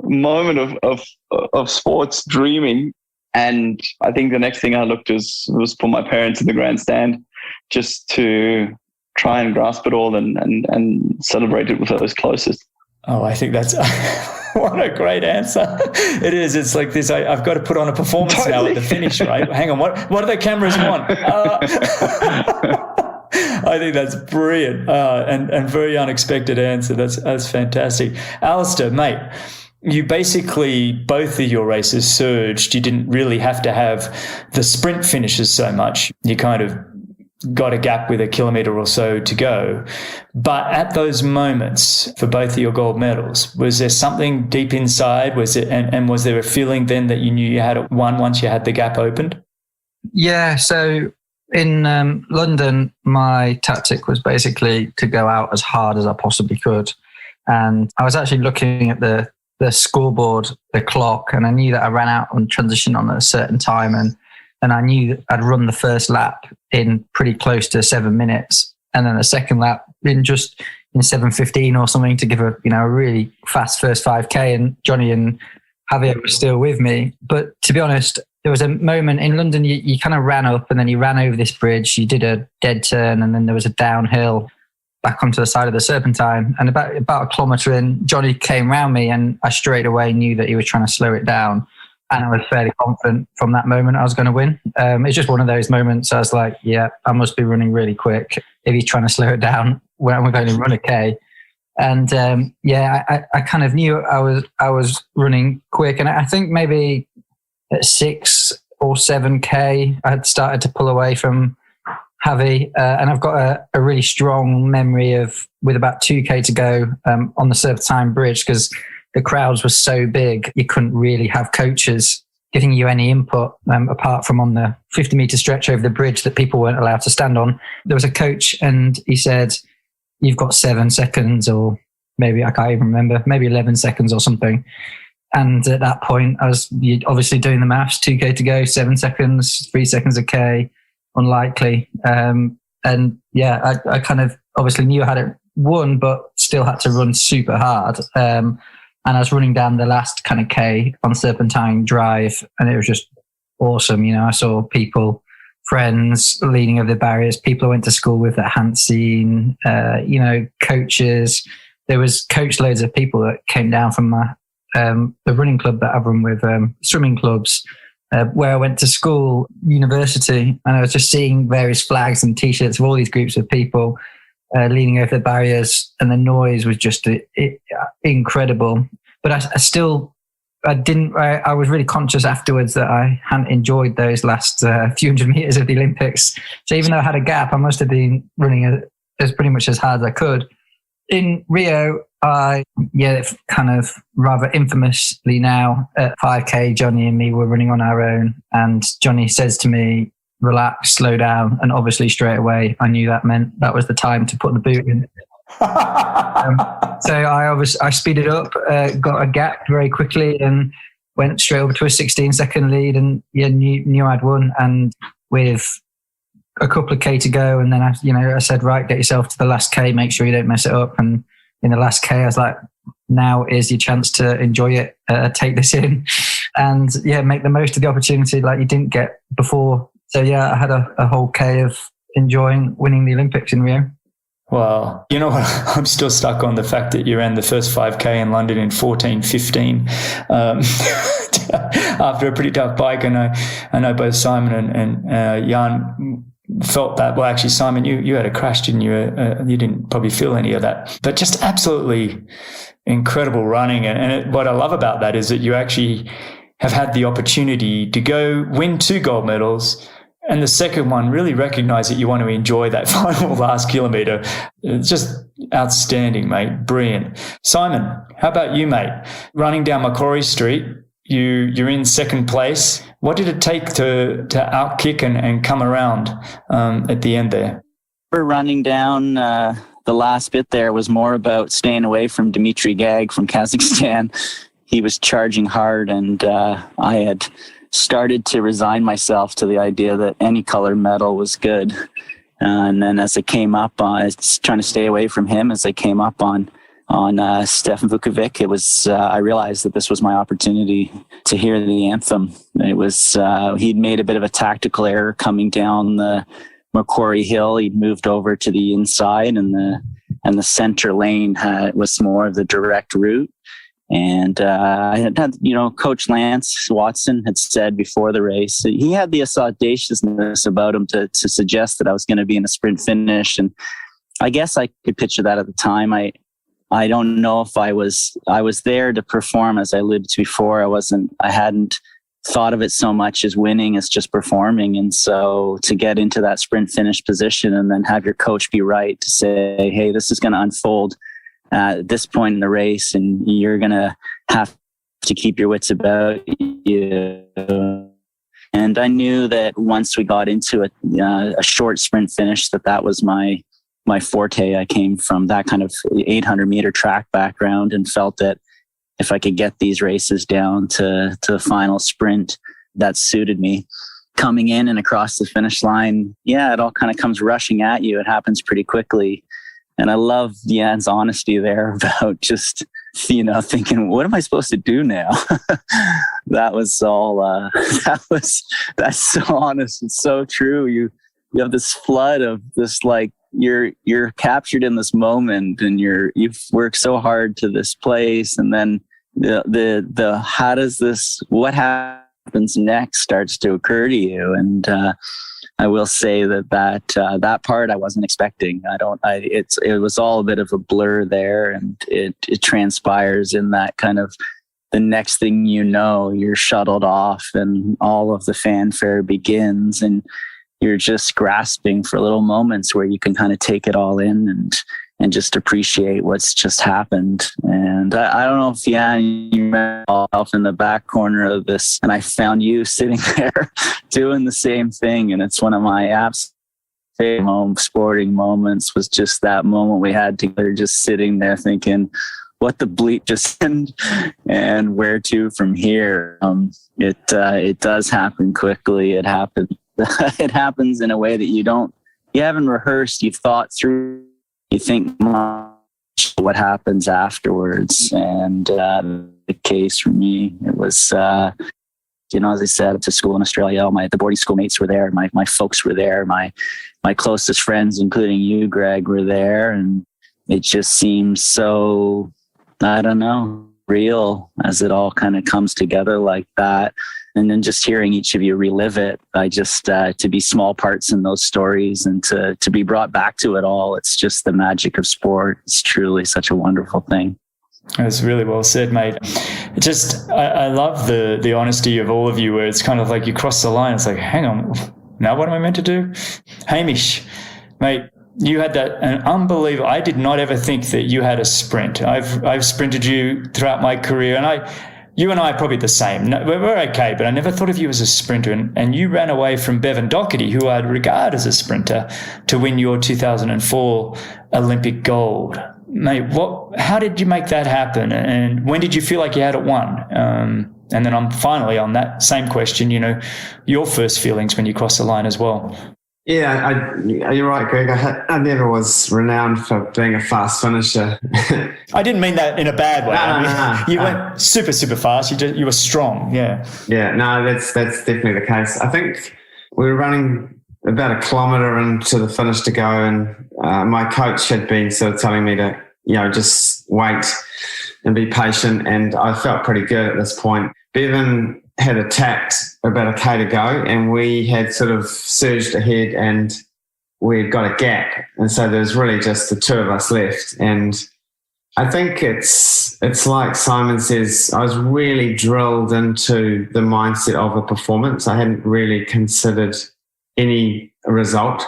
Speaker 5: moment of sports dreaming. And I think the next thing I looked was for my parents in the grandstand, just to try and grasp it all and celebrate it with those closest.
Speaker 1: Oh, I think that's what a great answer. It is. It's like this. I've got to put on a performance now at the finish, right? Hang on. What do the cameras want? I think that's brilliant and very unexpected answer. That's fantastic. Alistair, mate, you basically, both of your races surged. You didn't really have to have the sprint finishes so much. You kind of got a gap with a kilometre or so to go. But at those moments for both of your gold medals, was there something deep inside? Was there a feeling then that you knew you had it won once you had the gap opened?
Speaker 3: Yeah, so in London, my tactic was basically to go out as hard as I possibly could. And I was actually looking at the scoreboard, the clock, and I knew that I ran out on transition on a certain time. And I knew that I'd run the first lap in pretty close to 7 minutes. And then the second lap in 7:15 or something to give a really fast first 5K. And Johnny and Javier were still with me. But to be honest, there was a moment in London, you kind of ran up and then you ran over this bridge, you did a dead turn, and then there was a downhill back onto the side of the Serpentine. And about a kilometre in, Johnny came round me and I straight away knew that he was trying to slow it down. And I was fairly confident from that moment I was going to win. It's just one of those moments I was like, yeah, I must be running really quick if he's trying to slow it down when we're going to run a K. And I kind of knew I was running quick. And I think maybe at 6 or 7K, I had started to pull away from Javi. And I've got a really strong memory of with about 2K to go on the Serpentine Bridge, because the crowds were so big, you couldn't really have coaches giving you any input apart from on the 50-metre stretch over the bridge that people weren't allowed to stand on. There was a coach and he said, you've got 7 seconds, or maybe, I can't even remember, maybe 11 seconds or something. And at that point, I was obviously doing the maths, 2K to go, 7 seconds, 3 seconds a K, unlikely. I kind of obviously knew I had it won, but still had to run super hard. And I was running down the last kind of K on Serpentine Drive, and it was just awesome. I saw people, friends leaning over the barriers, people I went to school with at Hansine, coaches. There was coach loads of people that came down from my, the running club that I've run with, swimming clubs, where I went to school, university, and I was just seeing various flags and T-shirts of all these groups of people leaning over the barriers, and the noise was just incredible. But I was really conscious afterwards that I hadn't enjoyed those last few hundred meters of the Olympics. So even though I had a gap, I must have been running as pretty much as hard as I could. In Rio, kind of rather infamously now at 5K, Johnny and me were running on our own, and Johnny says to me, relax, slow down. And obviously straight away, I knew that meant that was the time to put the boot in. So I speeded up, got a gap very quickly and went straight over to a 16-second lead, and knew I'd won. And with a couple of K to go, and then I said, right, get yourself to the last K, make sure you don't mess it up. And in the last K, I was like, now is your chance to enjoy it, take this in, and make the most of the opportunity like you didn't get before. So I had a whole K of enjoying winning the Olympics in Rio.
Speaker 1: Wow. You know what? I'm still stuck on the fact that you ran the first 5K in London in 14:15 after a pretty tough bike. And I know both Simon and Jan felt that. Well, actually, Simon, you had a crash, didn't you? You didn't probably feel any of that. But just absolutely incredible running. And what I love about that is that you actually have had the opportunity to go win 2 gold medals, and the second one, really recognize that you want to enjoy that final last kilometre. It's just outstanding, mate. Brilliant. Simon, how about you, mate? Running down Macquarie Street, you're in second place. What did it take to outkick and come around at the end there?
Speaker 4: We're running down the last bit there was more about staying away from Dmitry Gag from Kazakhstan. He was charging hard, and I had started to resign myself to the idea that any color medal was good. And then as I came up, I was trying to stay away from him. As I came up on Stefan Vukovic, it was I realized that this was my opportunity to hear the anthem. It was he'd made a bit of a tactical error coming down the Macquarie Hill. He'd moved over to the inside, and the center lane was more of the direct route. And I had, Coach Lance Watson had said before the race, he had this audaciousness about him to suggest that I was going to be in a sprint finish. And I guess I could picture that at the time. I don't know if I was there to perform, as I alluded to before. I hadn't thought of it so much as winning as just performing. And so to get into that sprint finish position and then have your coach be right to say, hey, this is going to unfold at this point in the race, and you're going to have to keep your wits about you. And I knew that once we got into a short sprint finish, that was my forte. I came from that kind of 800 meter track background and felt that if I could get these races down to the final sprint, that suited me. Coming in and across the finish line, it all kind of comes rushing at you. It happens pretty quickly. And I love Jan's honesty there about just, thinking, what am I supposed to do now? That was all, that's so honest. It's so true. You have this flood of this, like, you're captured in this moment, and you've worked so hard to this place. And then what happens next starts to occur to you. And, I will say that part I wasn't expecting. It was all a bit of a blur there, and it transpires in that kind of the next thing you're shuttled off and all of the fanfare begins, and you're just grasping for little moments where you can kind of take it all in and just appreciate what's just happened. And I don't know if you remember yourself in the back corner of this, and I found you sitting there doing the same thing. And it's one of my absolute favorite sporting moments, was just that moment we had together, just sitting there thinking, what the bleep just happened and where to from here. It does happen quickly. It happens. It happens in a way that you haven't rehearsed, you've thought through. You think much what happens afterwards. And the case for me, it was, as I said, to school in Australia, the boarding school mates were there. My folks were there. My closest friends, including you, Greg, were there. And it just seems so, I don't know, real as it all kind of comes together like that. And then just hearing each of you relive it, to be small parts in those stories and to be brought back to it all. It's just the magic of sport. It's truly such a wonderful thing.
Speaker 1: That's really well said, mate. I love the honesty of all of you, where it's kind of like you cross the line. It's like, hang on, now what am I meant to do? Hamish, mate, you had an unbelievable. I did not ever think that you had a sprint. I've sprinted you throughout my career, and you and I are probably the same. No, we're okay, but I never thought of you as a sprinter. And you ran away from Bevan Doherty, who I'd regard as a sprinter, to win your 2004 Olympic gold. Mate, how did you make that happen? And when did you feel like you had it won? And then I'm finally on that same question, your first feelings when you crossed the line as well.
Speaker 2: Yeah, you're right, Greg. I never was renowned for being a fast finisher.
Speaker 1: I didn't mean that in a bad way. You went super, super fast. You were strong. Yeah. Yeah.
Speaker 2: No, that's definitely the case. I think we were running about a kilometre into the finish to go, and my coach had been sort of telling me to, just wait and be patient. And I felt pretty good at this point. Bevan had attacked about a K to go, and we had sort of surged ahead, and we'd got a gap. And so there was really just the two of us left. And I think it's like Simon says, I was really drilled into the mindset of a performance. I hadn't really considered any result,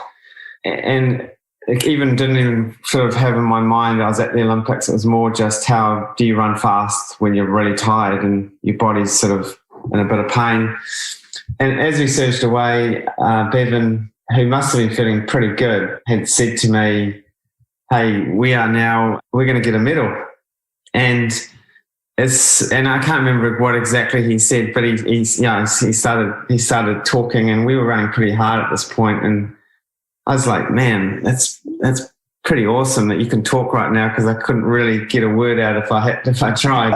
Speaker 2: and didn't even sort of have in my mind I was at the Olympics. It was more just, how do you run fast when you're really tired and your body's sort of in a bit of pain. And as we surged away, Bevan, who must have been feeling pretty good, had said to me, hey, we're going to get a medal. And I can't remember what exactly he said, but he started talking, and we were running pretty hard at this point. And I was like, man, that's pretty awesome that you can talk right now, because I couldn't really get a word out if I tried.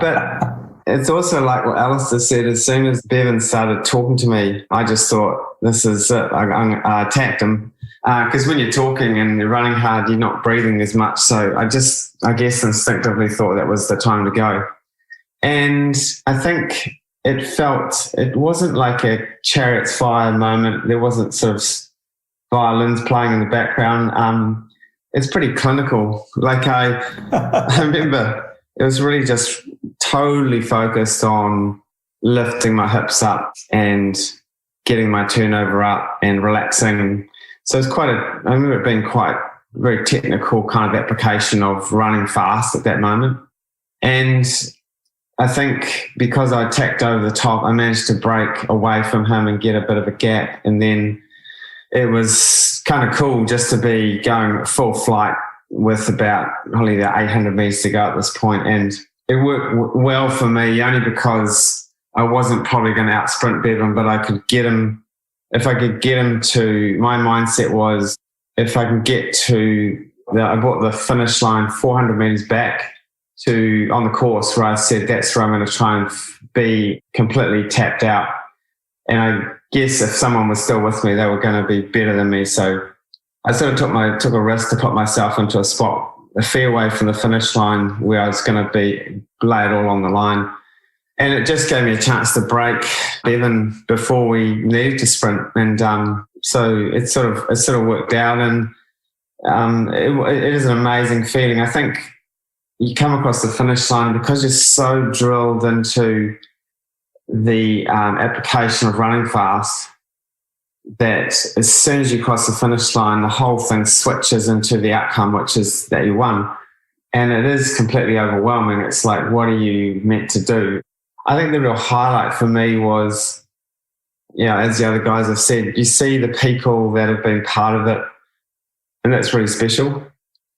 Speaker 2: But it's also like what Alistair said. As soon as Bevan started talking to me, I just thought, this is it. I attacked him, because when you're talking and you're running hard, you're not breathing as much. So I guess instinctively thought that was the time to go. And I think it wasn't like a Chariots Fire moment. There wasn't sort of violins playing in the background. It's pretty clinical. Like I remember it was really just totally focused on lifting my hips up and getting my turnover up and relaxing. So it's I remember it being quite very technical kind of application of running fast at that moment. And I think because I tacked over the top, I managed to break away from him and get a bit of a gap. And then it was kind of cool just to be going full flight with about only the 800 meters to go at this point. And it worked well for me only because I wasn't probably going to out sprint Bevan, but I could get him. If I could get him to, my mindset was if I can get to, I brought the finish line 400 meters back on the course where I said that's where I'm going to try and be completely tapped out. And I guess if someone was still with me, they were going to be better than me. So I sort of took a risk to put myself into a spot a fair way from the finish line where I was going to lay it all on the line. And it just gave me a chance to break Bevan before we needed to sprint. And so it sort of worked out. And it is an amazing feeling. I think you come across the finish line because you're so drilled into the application of running fast that as soon as you cross the finish line, the whole thing switches into the outcome, which is that you won. And it is completely overwhelming. It's like, what are you meant to do? I think the real highlight for me was, as the other guys have said, you see the people that have been part of it, and that's really special.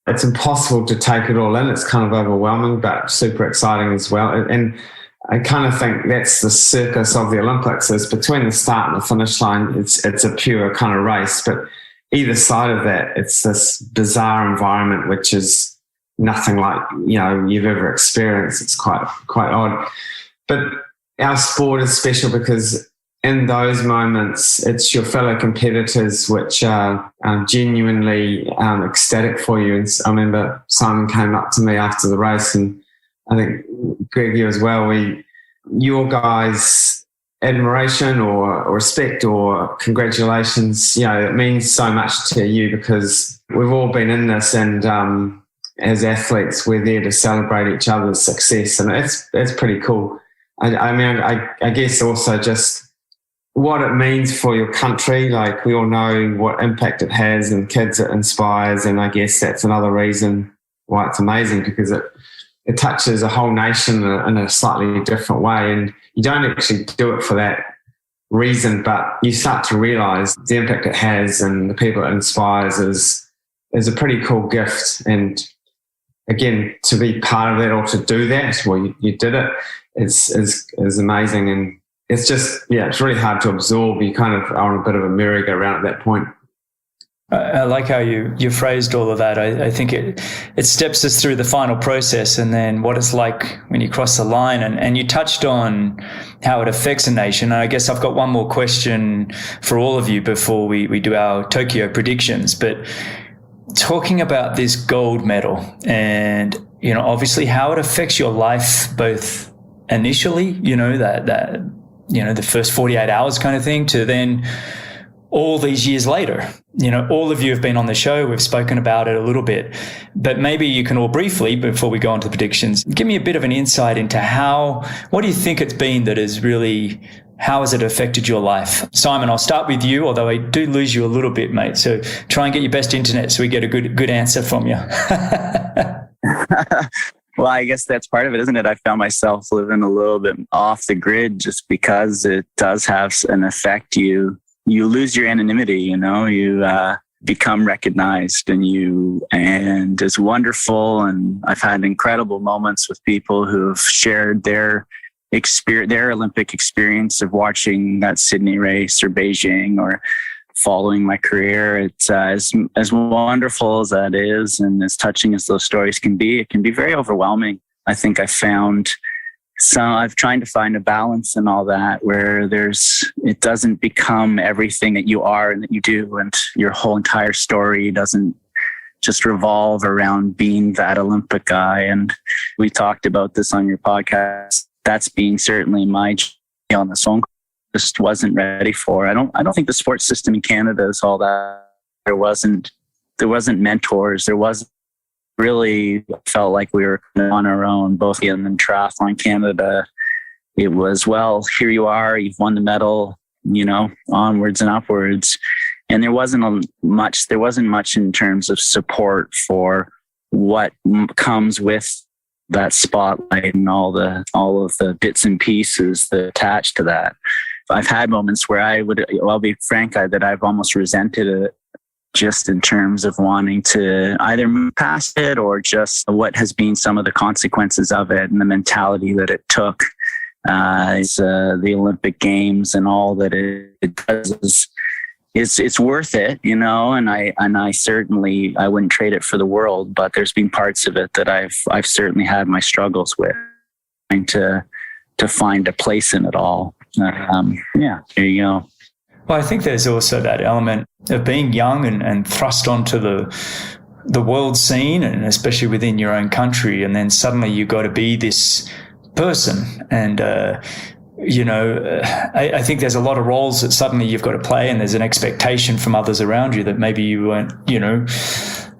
Speaker 2: It's impossible to take it all in. It's kind of overwhelming, but super exciting as well. And I kind of think that's the circus of the Olympics, is between the start and the finish line, it's a pure kind of race. But either side of that, it's this bizarre environment, which is nothing like, you've ever experienced. It's quite odd. But our sport is special because in those moments, it's your fellow competitors which are genuinely ecstatic for you. And I remember Simon came up to me after the race, and I think Greg, you as well, your guys' admiration or respect or congratulations, it means so much to you because we've all been in this, and as athletes, we're there to celebrate each other's success, and it's pretty cool. I guess also just what it means for your country. Like, we all know what impact it has and kids it inspires, and I guess that's another reason why it's amazing, because it touches a whole nation in a slightly different way, and you don't actually do it for that reason, but you start to realise the impact it has and the people it inspires is a pretty cool gift. And again, to be part of that or to do that, well, you did it, is amazing. And it's just, it's really hard to absorb. You kind of are on a bit of a merry-go-round at that point.
Speaker 1: I like how you phrased all of that. I think it steps us through the final process and then what it's like when you cross the line. And you touched on how it affects a nation. And I guess I've got one more question for all of you before we do our Tokyo predictions. But talking about this gold medal and, obviously how it affects your life, both initially, the first 48 hours kind of thing, to then all these years later. All of you have been on the show. We've spoken about it a little bit, but maybe you can all briefly, before we go on to the predictions, give me a bit of an insight into what do you think it's been that is really, how has it affected your life? Simon, I'll start with you, although I do lose you a little bit, mate. So try and get your best internet so we get a good answer from you.
Speaker 4: Well, I guess that's part of it, isn't it? I found myself living a little bit off the grid just because it does have an effect. You lose your anonymity, you become recognized, and it's wonderful. And I've had incredible moments with people who have shared their Olympic experience of watching that Sydney race or Beijing or following my career. It's as wonderful as that is, and as touching as those stories can be, it can be very overwhelming. I think I found So I've tried to find a balance in all that where it doesn't become everything that you are and that you do, and your whole entire story doesn't just revolve around being that Olympic guy. And we talked about this on your podcast. That's being certainly my journey on this one. Just wasn't ready for. I don't think the sports system in Canada is all that. There wasn't mentors. There wasn't really felt like we were on our own, both in Triathlon Canada. It was, well, here you are, you've won the medal, onwards and upwards. And there wasn't much in terms of support for what comes with that spotlight and all of the bits and pieces that attach to that. I've had moments where I'll be frank, that I've almost resented it, just in terms of wanting to either move past it or just what has been some of the consequences of it and the mentality that it took. The Olympic Games and all that it does it's worth it, and I certainly, I wouldn't trade it for the world, but there's been parts of it that I've certainly had my struggles with, trying to find a place in it all. There you go.
Speaker 1: Well, I think there's also that element of being young and thrust onto the world scene, and especially within your own country, and then suddenly you've got to be this person. And, I think there's a lot of roles that suddenly you've got to play, and there's an expectation from others around you that maybe you weren't,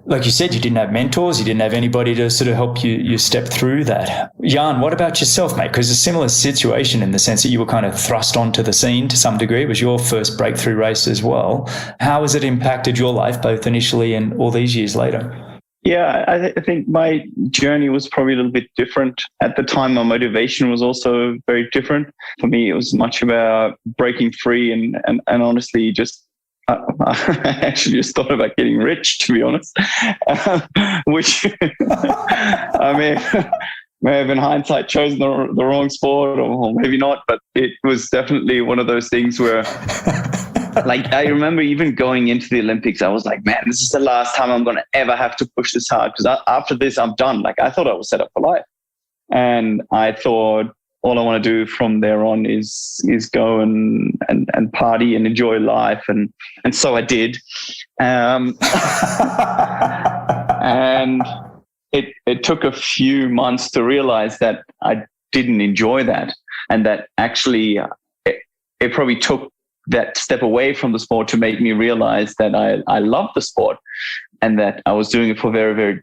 Speaker 1: like you said, you didn't have mentors, you didn't have anybody to sort of help you step through that. Jan, what about yourself, mate? Because a similar situation in the sense that you were kind of thrust onto the scene to some degree. It was your first breakthrough race as well. How has it impacted your life, both initially and all these years later?
Speaker 5: Yeah, I think my journey was probably a little bit different. At the time, my motivation was also very different. For me, it was much about breaking free and honestly just I actually just thought about getting rich, to be honest, which I may have in hindsight chosen the wrong sport, or maybe not, but it was definitely one of those things where like, I remember even going into the Olympics, I was like, man, this is the last time I'm going to ever have to push this hard, because after this, I'm done. Like, I thought I was set up for life. And I thought all I want to do from there on is go and party and enjoy life. And so I did. And it took a few months to realize that I didn't enjoy that, and that actually it probably took that step away from the sport to make me realize that I love the sport, and that I was doing it for very, very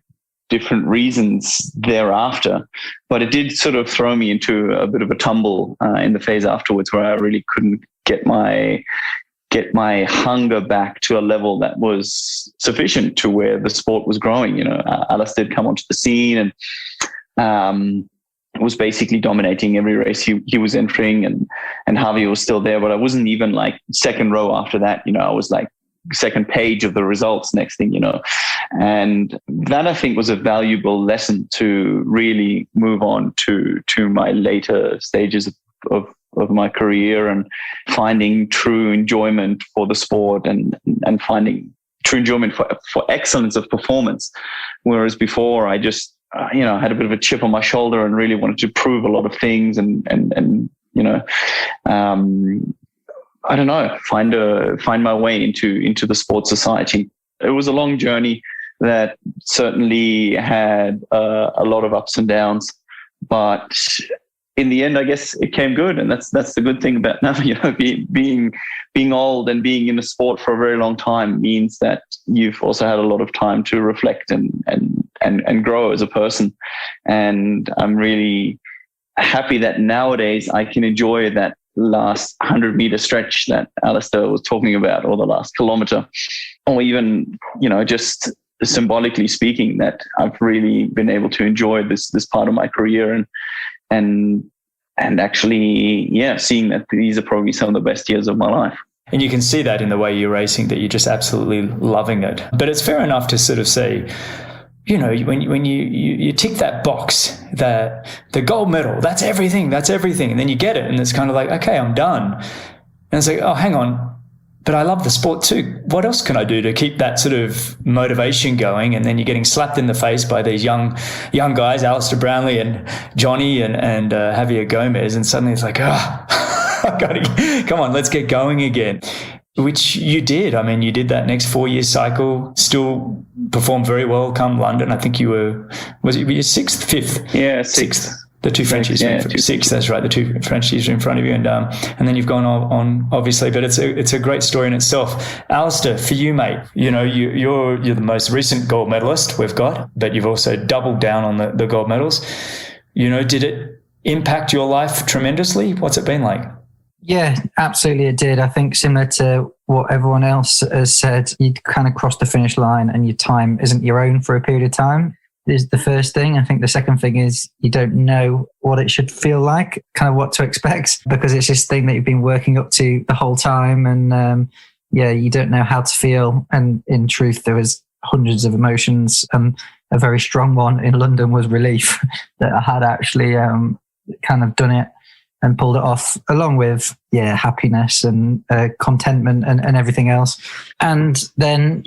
Speaker 5: different reasons thereafter. But it did sort of throw me into a bit of a tumble in the phase afterwards, where I really couldn't get my hunger back to a level that was sufficient to where the sport was growing. Alistair had come onto the scene and was basically dominating every race he was entering, and Harvey was still there, but I wasn't even like second row after that. I was like second page of the results next thing, and that I think was a valuable lesson to really move on to my later stages of my career, and finding true enjoyment for the sport and finding true enjoyment for excellence of performance. Whereas before I just, I had a bit of a chip on my shoulder and really wanted to prove a lot of things and I don't know, find my way into the sports society. It was a long journey that certainly had a lot of ups and downs, but in the end, I guess it came good, and that's the good thing about now. Being old and being in the sport for a very long time means that you've also had a lot of time to reflect and grow as a person. And I'm really happy that nowadays I can enjoy that last 100-meter stretch that Alistair was talking about, or the last kilometer, or even, just symbolically speaking, that I've really been able to enjoy this part of my career and actually, seeing that these are probably some of the best years of my life.
Speaker 1: And you can see that in the way you're racing, that you're just absolutely loving it. But it's fair enough to sort of say, when you tick that box, that the gold medal, that's everything. And then you get it, and it's kind of like, okay, I'm done. And it's like, oh, hang on. but I love the sport too. What else can I do to keep that sort of motivation going? And then you're getting slapped in the face by these young guys, Alistair Brownlee and Johnny and Javier Gomez. And suddenly it's like, come on, let's get going again. Which you did. I mean, you did that next 4-year cycle, still performed very well come London. I think you were you sixth, fifth?
Speaker 5: Yeah, sixth.
Speaker 1: The two Frenchies, sixth. That's right. The two Frenchies are in front of you, and then you've gone on obviously. But it's a great story in itself. Alistair, for you, mate, you're the most recent gold medalist we've got, but you've also doubled down on the gold medals. Did it impact your life tremendously? What's it been like?
Speaker 3: Yeah, absolutely it did. I think similar to what everyone else has said, you kind of cross the finish line and your time isn't your own for a period of time is the first thing. I think the second thing is you don't know what it should feel like, kind of what to expect, because it's this thing that you've been working up to the whole time. And you don't know how to feel. And in truth, there was hundreds of emotions. A very strong one in London was relief that I had actually kind of done it and pulled it off, along with happiness and contentment and everything else. And then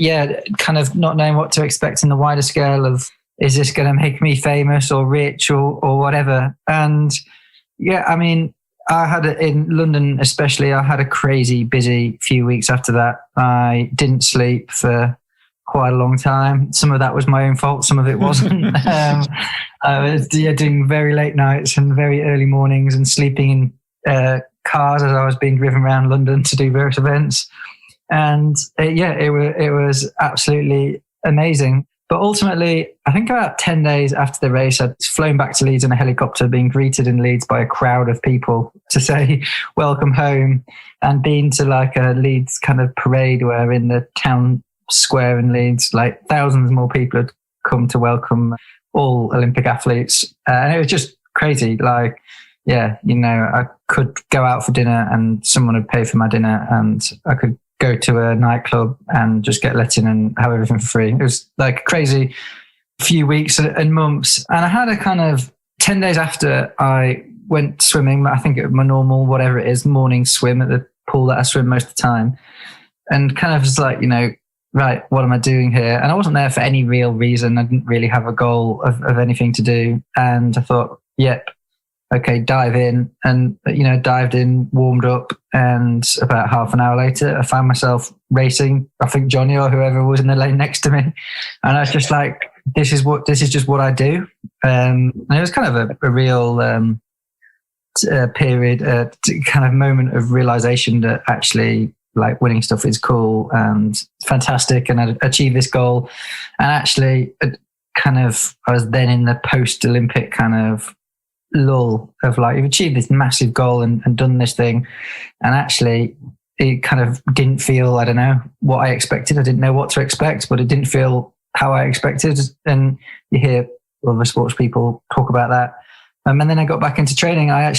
Speaker 3: kind of not knowing what to expect in the wider scale of, is this going to make me famous or rich or whatever? And I mean, I had it in London especially. I had a crazy busy few weeks after that. I didn't sleep for quite a long time. Some of that was my own fault. Some of it wasn't. I was doing very late nights and very early mornings and sleeping in cars as I was being driven around London to do various events. And it was absolutely amazing. But ultimately, I think about 10 days after the race, I'd flown back to Leeds in a helicopter, being greeted in Leeds by a crowd of people to say, welcome home, and been to like a Leeds kind of parade where in the town square in Leeds, like thousands more people had come to welcome all Olympic athletes. And it was just crazy. Like, I could go out for dinner and someone would pay for my dinner, and I could go to a nightclub and just get let in and have everything for free. It was like a crazy few weeks and months. And I had a kind of 10 days after I went swimming, I think my normal, whatever it is, morning swim at the pool that I swim most of the time. And kind of was like, right, what am I doing here? And I wasn't there for any real reason. I didn't really have a goal of anything to do. And I thought, okay, dive in. And, dived in, warmed up. And about half an hour later, I found myself racing, I think Johnny or whoever was in the lane next to me. And I was just like, this is just what I do. And it was kind of a real period, kind of moment of realization that actually, like, winning stuff is cool and fantastic, and I achieved this goal. And actually, I was then in the post-Olympic kind of lull of like, you've achieved this massive goal and done this thing. And actually, it kind of didn't feel, I don't know, what I expected. I didn't know what to expect, but it didn't feel how I expected. And you hear other sports people talk about that. And then I got back into training. I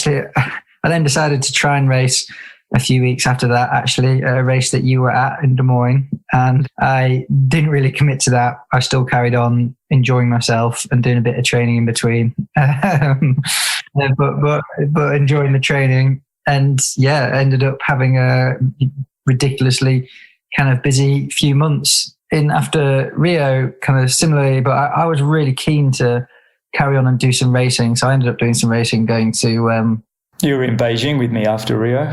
Speaker 3: then decided to try and race a few weeks after that, actually, a race that you were at in Des Moines. And I didn't really commit to that. I still carried on enjoying myself and doing a bit of training in between. But enjoying the training. And ended up having a ridiculously kind of busy few months in after Rio, kind of similarly. But I was really keen to carry on and do some racing. So I ended up doing some racing, going to...
Speaker 1: You were in Beijing with me after Rio.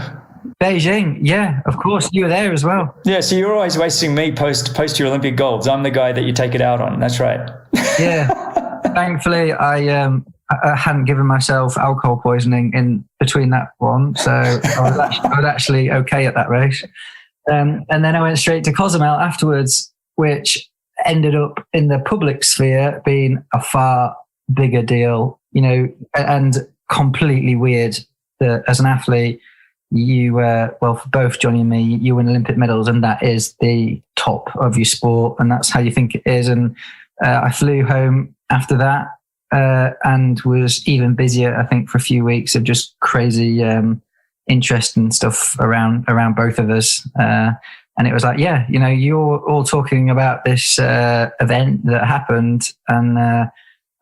Speaker 3: Beijing, yeah, of course. You were there as well.
Speaker 1: Yeah, so you're always wasting me post your Olympic golds. I'm the guy that you take it out on. That's right.
Speaker 3: Yeah. Thankfully, I hadn't given myself alcohol poisoning in between that one. So I was actually okay at that race. And then I went straight to Cozumel afterwards, which ended up in the public sphere being a far bigger deal, and completely weird that as an athlete, you for both Johnny and me, you win Olympic medals, and that is the top of your sport, and that's how you think it is. And I flew home after that and was even busier, I think, for a few weeks of just crazy interest and stuff around both of us. And it was like, you're all talking about this event that happened, and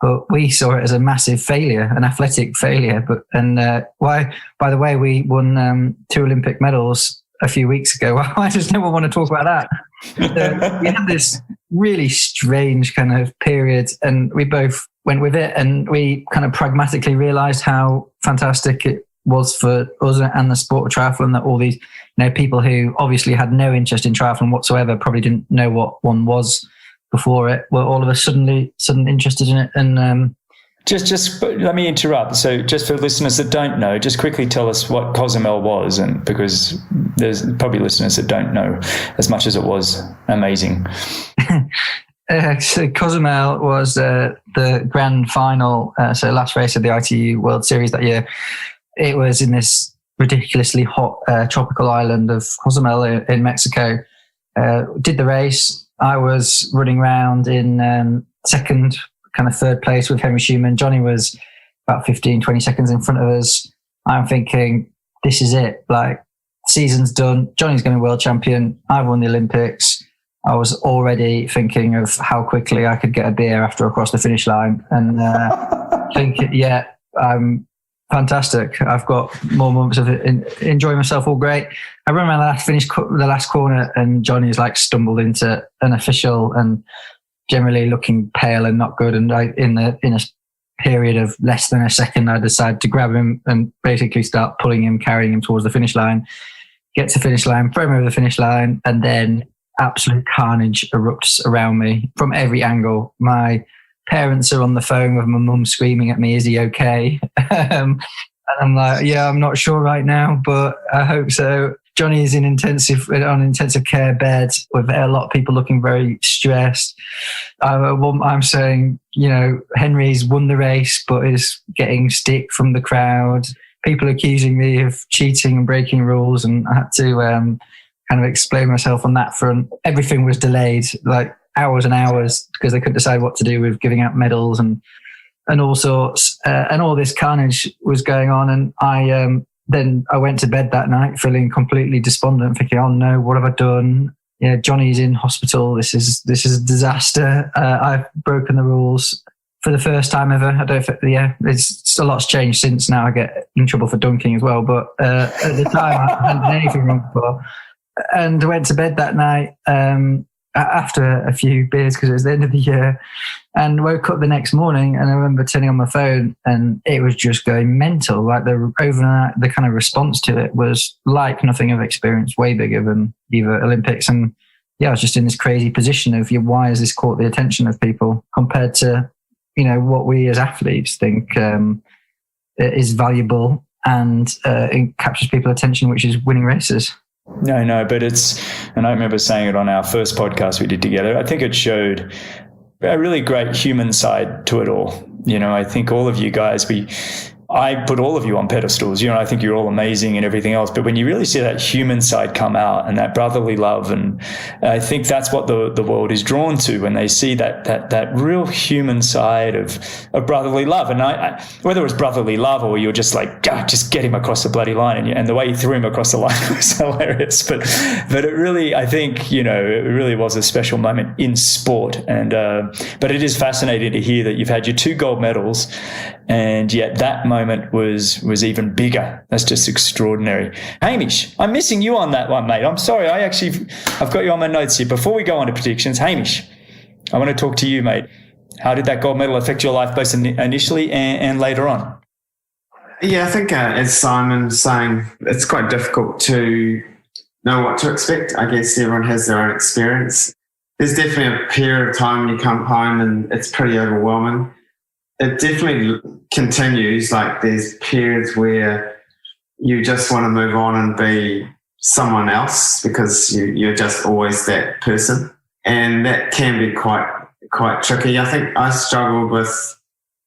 Speaker 3: but we saw it as a massive failure, an athletic failure. By the way, we won 2 Olympic medals a few weeks ago. Why does no one want to talk about that? So we had this really strange kind of period, and we both went with it, and we kind of pragmatically realized how fantastic it was for us and the sport of triathlon, that all these, people who obviously had no interest in triathlon whatsoever, probably didn't know what one was before it, were all of us suddenly interested in it. And
Speaker 1: just let me interrupt. So just for listeners that don't know, just quickly tell us what Cozumel was, and because there's probably listeners that don't know as much as it was amazing.
Speaker 3: So Cozumel was the grand final, so last race of the ITU World Series that year. It was in this ridiculously hot tropical island of Cozumel in Mexico. Did the race. I was running around in second, kind of third place with Henry Schumann. Johnny was about 15, 20 seconds in front of us. I'm thinking, this is it. Like, season's done. Johnny's going to be world champion. I've won the Olympics. I was already thinking of how quickly I could get a beer after I crossed the finish line, and thinking, yeah, I'm fantastic. I've got more moments of enjoying myself. All great. I remember the last corner, and Johnny's like stumbled into an official and generally looking pale and not good. And in a period of less than a second, I decided to grab him and basically start pulling him, carrying him towards the finish line. Get to the finish line, throw him over the finish line, and then absolute carnage erupts around me from every angle. My parents are on the phone with my mum screaming at me, "Is he okay?" And I'm like, "Yeah, I'm not sure right now, but I hope so." Johnny is on intensive care bed with a lot of people looking very stressed. I'm saying, Henry's won the race, but is getting stick from the crowd. People accusing me of cheating and breaking rules, and I had to kind of explain myself on that front. Everything was delayed, like hours and hours, because they couldn't decide what to do with giving out medals and all sorts. And all this carnage was going on, and then I went to bed that night feeling completely despondent, thinking, "Oh no, what have I done? Yeah, Johnny's in hospital. This is a disaster. I've broken the rules for the first time ever." I don't. It's a lot's changed since. Now I get in trouble for dunking as well, but at the time I hadn't done anything wrong before. And I went to bed that night after a few beers, because it was the end of the year, and woke up the next morning, and I remember turning on my phone and it was just going mental. Like the kind of response to it was like nothing I've experienced, way bigger than either Olympics. And yeah, I was just in this crazy position of, why has this caught the attention of people compared to, what we as athletes think is valuable and it captures people's attention, which is winning races.
Speaker 1: No, but and I remember saying it on our first podcast we did together, I think it showed a really great human side to it all. I think all of you guys, I put all of you on pedestals. I think you're all amazing and everything else. But when you really see that human side come out and that brotherly love, and I think that's what the world is drawn to when they see that real human side of brotherly love. And I whether it was brotherly love or you're just like, God, just get him across the bloody line, and the way you threw him across the line was hilarious. But it really, I think, it really was a special moment in sport. And but it is fascinating to hear that you've had your 2 gold medals, and yet that moment was even bigger. That's just extraordinary. Hamish, I'm missing you on that one, mate. I'm sorry. I've got you on my notes here. Before we go on to predictions, Hamish, I want to talk to you, mate. How did that gold medal affect your life, both initially and later on?
Speaker 2: Yeah, I think as Simon's saying, it's quite difficult to know what to expect. I guess everyone has their own experience. There's definitely a period of time when you come home and it's pretty overwhelming. It definitely continues. Like, there's periods where you just want to move on and be someone else because you're just always that person. And that can be quite tricky. I think I struggled with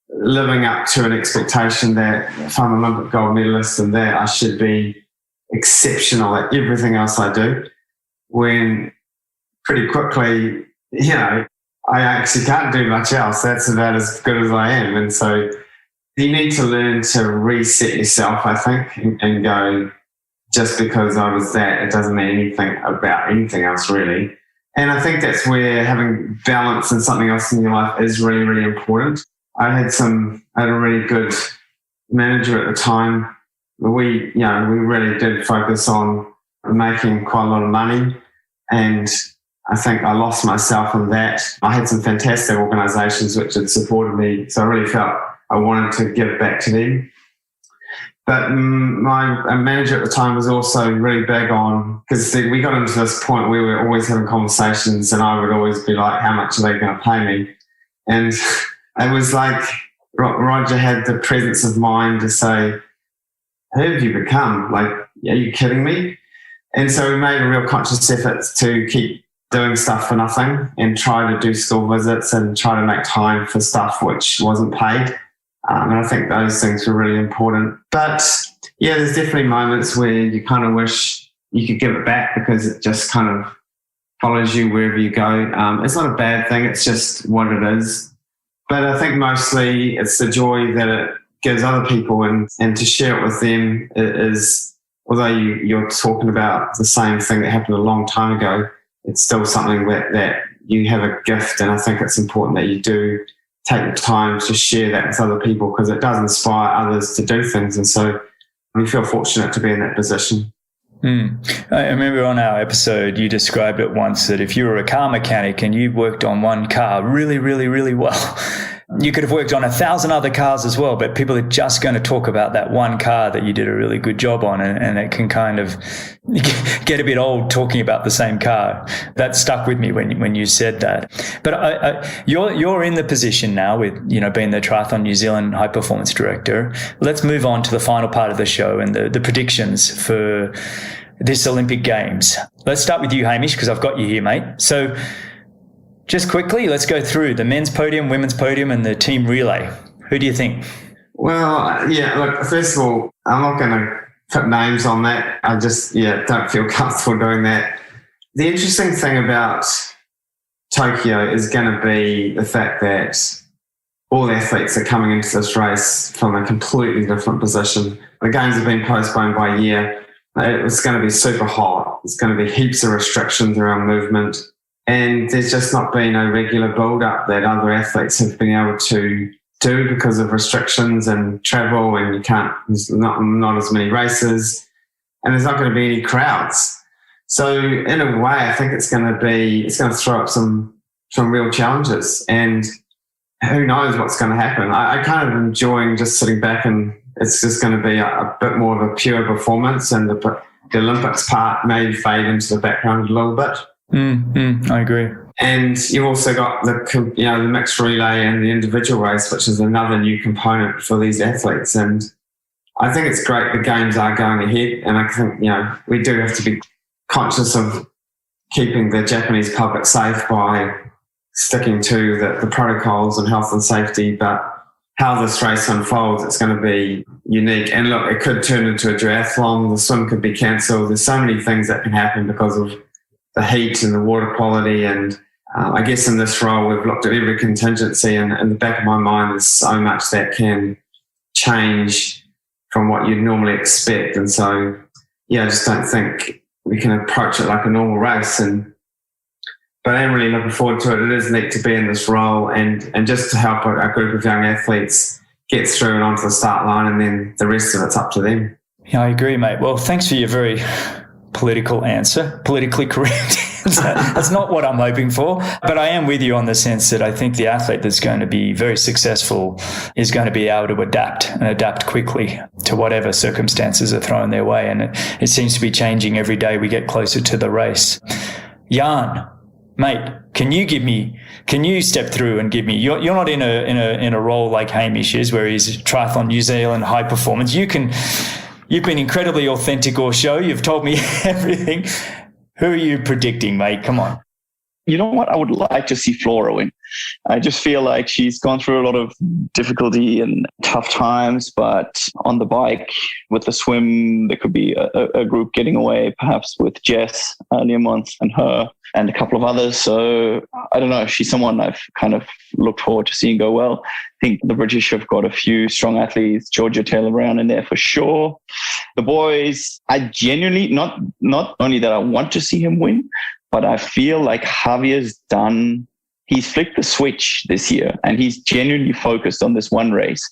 Speaker 2: living up to an expectation that if I'm an Olympic gold medalist and that I should be exceptional at everything else I do, when pretty quickly, I actually can't do much else. That's about as good as I am. And so you need to learn to reset yourself, I think, and go, just because I was that, it doesn't mean anything about anything else, really. And I think that's where having balance and something else in your life is really, really important. I had a really good manager at the time. We really did focus on making quite a lot of money. And I think I lost myself in that. I had some fantastic organisations which had supported me, so I really felt I wanted to give back to them. But my manager at the time was also really big on, because we got into this point where we were always having conversations and I would always be like, how much are they going to pay me? And it was like Roger had the presence of mind to say, who have you become? Like, are you kidding me? And so we made a real conscious effort to keep doing stuff for nothing and try to do school visits and try to make time for stuff which wasn't paid. And I think those things were really important. But yeah, there's definitely moments where you kind of wish you could give it back because it just kind of follows you wherever you go. It's not a bad thing. It's just what it is. But I think mostly it's the joy that it gives other people and to share it with them is, although you're talking about the same thing that happened a long time ago, it's still something that you have a gift. And I think it's important that you do take the time to share that with other people because it does inspire others to do things. And so we feel fortunate to be in that position.
Speaker 1: I remember on our episode, you described it once that if you were a car mechanic and you worked on one car really, really, really well, you could have worked on 1,000 other cars as well, but people are just going to talk about that one car that you did a really good job on, and it can kind of get a bit old talking about the same car. That stuck with me when you said that. But you're in the position now with, being the Triathlon New Zealand High Performance Director. Let's move on to the final part of the show and the predictions for this Olympic Games. Let's start with you, Hamish, because I've got you here, mate. So just quickly, let's go through the men's podium, women's podium, and the team relay. Who do you think?
Speaker 2: Well, yeah, look, first of all, I'm not going to put names on that. I just, don't feel comfortable doing that. The interesting thing about Tokyo is going to be the fact that all the athletes are coming into this race from a completely different position. The games have been postponed by a year. It's going to be super hot. There's going to be heaps of restrictions around movement. And there's just not been a regular build-up that other athletes have been able to do because of restrictions and travel, and there's not as many races, and there's not going to be any crowds. So in a way, I think it's going to throw up some real challenges, and who knows what's going to happen. I kind of enjoying just sitting back, and it's just going to be a bit more of a pure performance, and the Olympics part may fade into the background a little bit.
Speaker 1: I agree.
Speaker 2: And you've also got the mixed relay and the individual race, which is another new component for these athletes. And I think it's great the games are going ahead. And I think, we do have to be conscious of keeping the Japanese public safe by sticking to the protocols and health and safety. But how this race unfolds, it's going to be unique. And look, it could turn into a triathlon. The swim could be cancelled. There's so many things that can happen because of the heat and the water quality. And I guess in this role, we've looked at every contingency, and in the back of my mind, there's so much that can change from what you'd normally expect. And so, I just don't think we can approach it like a normal race. But I am really looking forward to it. It is neat to be in this role and just to help a group of young athletes get through and onto the start line, and then the rest of it's up to them.
Speaker 1: Yeah, I agree, mate. Well, thanks for your very political answer, politically correct. That's not what I'm hoping for, but I am with you on the sense that I think the athlete that's going to be very successful is going to be able to adapt quickly to whatever circumstances are thrown their way. And it seems to be changing every day we get closer to the race. Jan, mate, can you step through and give me, you're not in a role like Hamish is, where he's Triathlon New Zealand High Performance. You've been incredibly authentic all show. You've told me everything. Who are you predicting, mate? Come on.
Speaker 5: You know what? I would like to see Flora win. I just feel like she's gone through a lot of difficulty and tough times, but on the bike, with the swim, there could be a group getting away, perhaps with Jess Learmonth and her and a couple of others. So I don't know. She's someone I've kind of looked forward to seeing go well. I think the British have got a few strong athletes, Georgia Taylor-Brown in there for sure. The boys, I genuinely, not only that I want to see him win, but I feel like he's flicked the switch this year, and he's genuinely focused on this one race.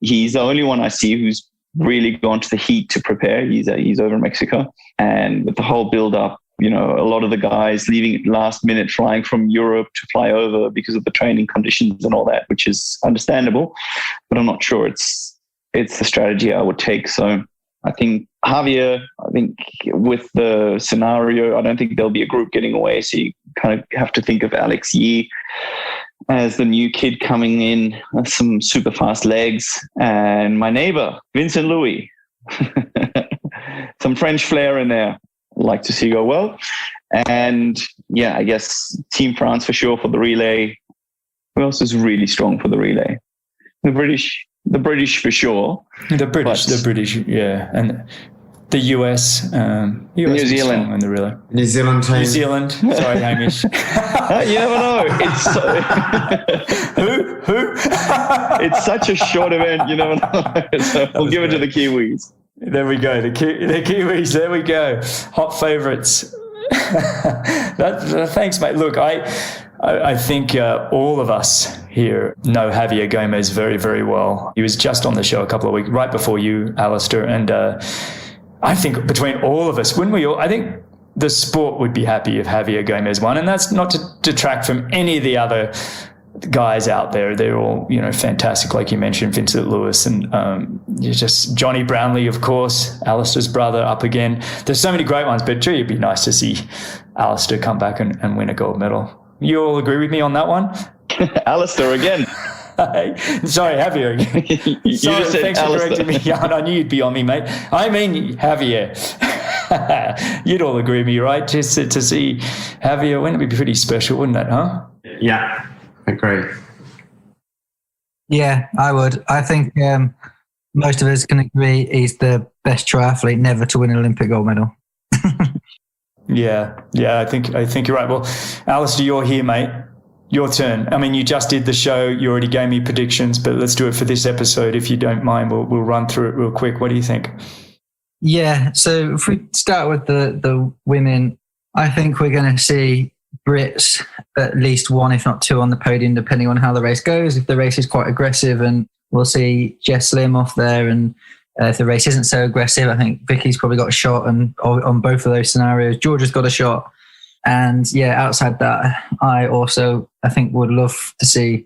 Speaker 5: He's the only one I see who's really gone to the heat to prepare. He's over in Mexico, and with the whole build up, you know, a lot of the guys leaving last minute, flying from Europe to fly over because of the training conditions and all that, which is understandable, but I'm not sure it's the strategy I would take. So I think Javier, with the scenario, I don't think there'll be a group getting away. So you kind of have to think of Alex Yee as the new kid coming in, some super fast legs, and my neighbor, Vincent Louis. Some French flair in there. Like to see go well. And yeah, I guess Team France for sure for the relay. Who else is really strong for the relay? The British for sure. The
Speaker 1: British, yeah. And the US
Speaker 5: New Zealand
Speaker 1: in the relay.
Speaker 2: New Zealand team.
Speaker 1: New Zealand. Sorry, Hamish.
Speaker 5: You never know. It's
Speaker 1: who?
Speaker 5: It's such a short event. You never know. So we'll give it to the Kiwis.
Speaker 1: There we go. The Kiwis. There we go. Hot favourites. Thanks, mate. Look, I think all of us here know Javier Gomez very, very well. He was just on the show a couple of weeks right before you, Alistair, and I think between all of us, wouldn't we all? I think the sport would be happy if Javier Gomez won, and that's not to detract from any of the other guys out there. They're all, you know, fantastic, like you mentioned, Vincent Lewis and just Johnny Brownlee, of course, Alistair's brother, up again. There's so many great ones, but gee, it'd be nice to see Alistair come back and win a gold medal. You all agree with me on that one?
Speaker 5: Alistair again.
Speaker 1: Sorry, Javier again.
Speaker 5: You
Speaker 1: Sorry,
Speaker 5: just said
Speaker 1: thanks
Speaker 5: Alistair.
Speaker 1: for correcting me. Yeah, I knew you'd be on me, mate. I mean Javier. You'd all agree with me, right? Just to see Javier win, it'd be pretty special, wouldn't it, huh?
Speaker 2: Yeah, agree.
Speaker 3: Yeah, I would. I think most of us can agree he's the best triathlete never to win an Olympic gold medal.
Speaker 1: Yeah, I think you're right. Well, Alistair, you're here, mate. Your turn. I mean, you just did the show. You already gave me predictions, but let's do it for this episode. If you don't mind, we'll run through it real quick. What do you think?
Speaker 3: Yeah, so if we start with the women, I think we're going to see Brits at least one, if not two, on the podium, depending on how the race goes. If the race is quite aggressive, and we'll see Jess Lim off there, and if the race isn't so aggressive, I think Vicky's probably got a shot, and on both of those scenarios, Georgia's got a shot. And yeah, outside that, I think would love to see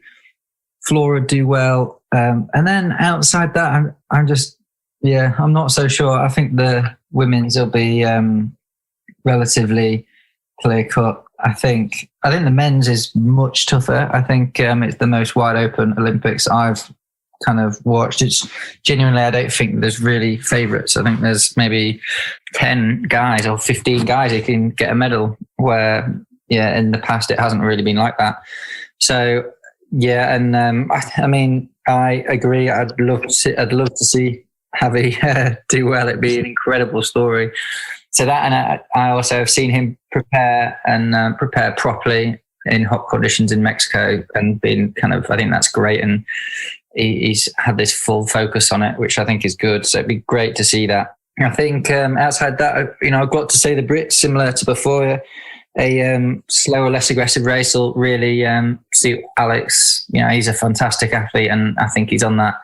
Speaker 3: Flora do well. And then outside that, I'm not so sure. I think the women's will be relatively clear cut. I think the men's is much tougher. I think it's the most wide open Olympics I've kind of watched. It's genuinely, I don't think there's really favourites. I think there's maybe 10 guys or 15 guys who can get a medal, where in the past it hasn't really been like that. So and I mean, I agree. I'd love to see Javi do well. It'd be an incredible story. So that, and I also have seen him prepare properly in hot conditions in Mexico, and been I think that's great. And he's had this full focus on it, which I think is good. So it'd be great to see that. I think outside that, I've got to say the Brits, similar to before, a slower, less aggressive race will really suit Alex. He's a fantastic athlete, and I think he's on that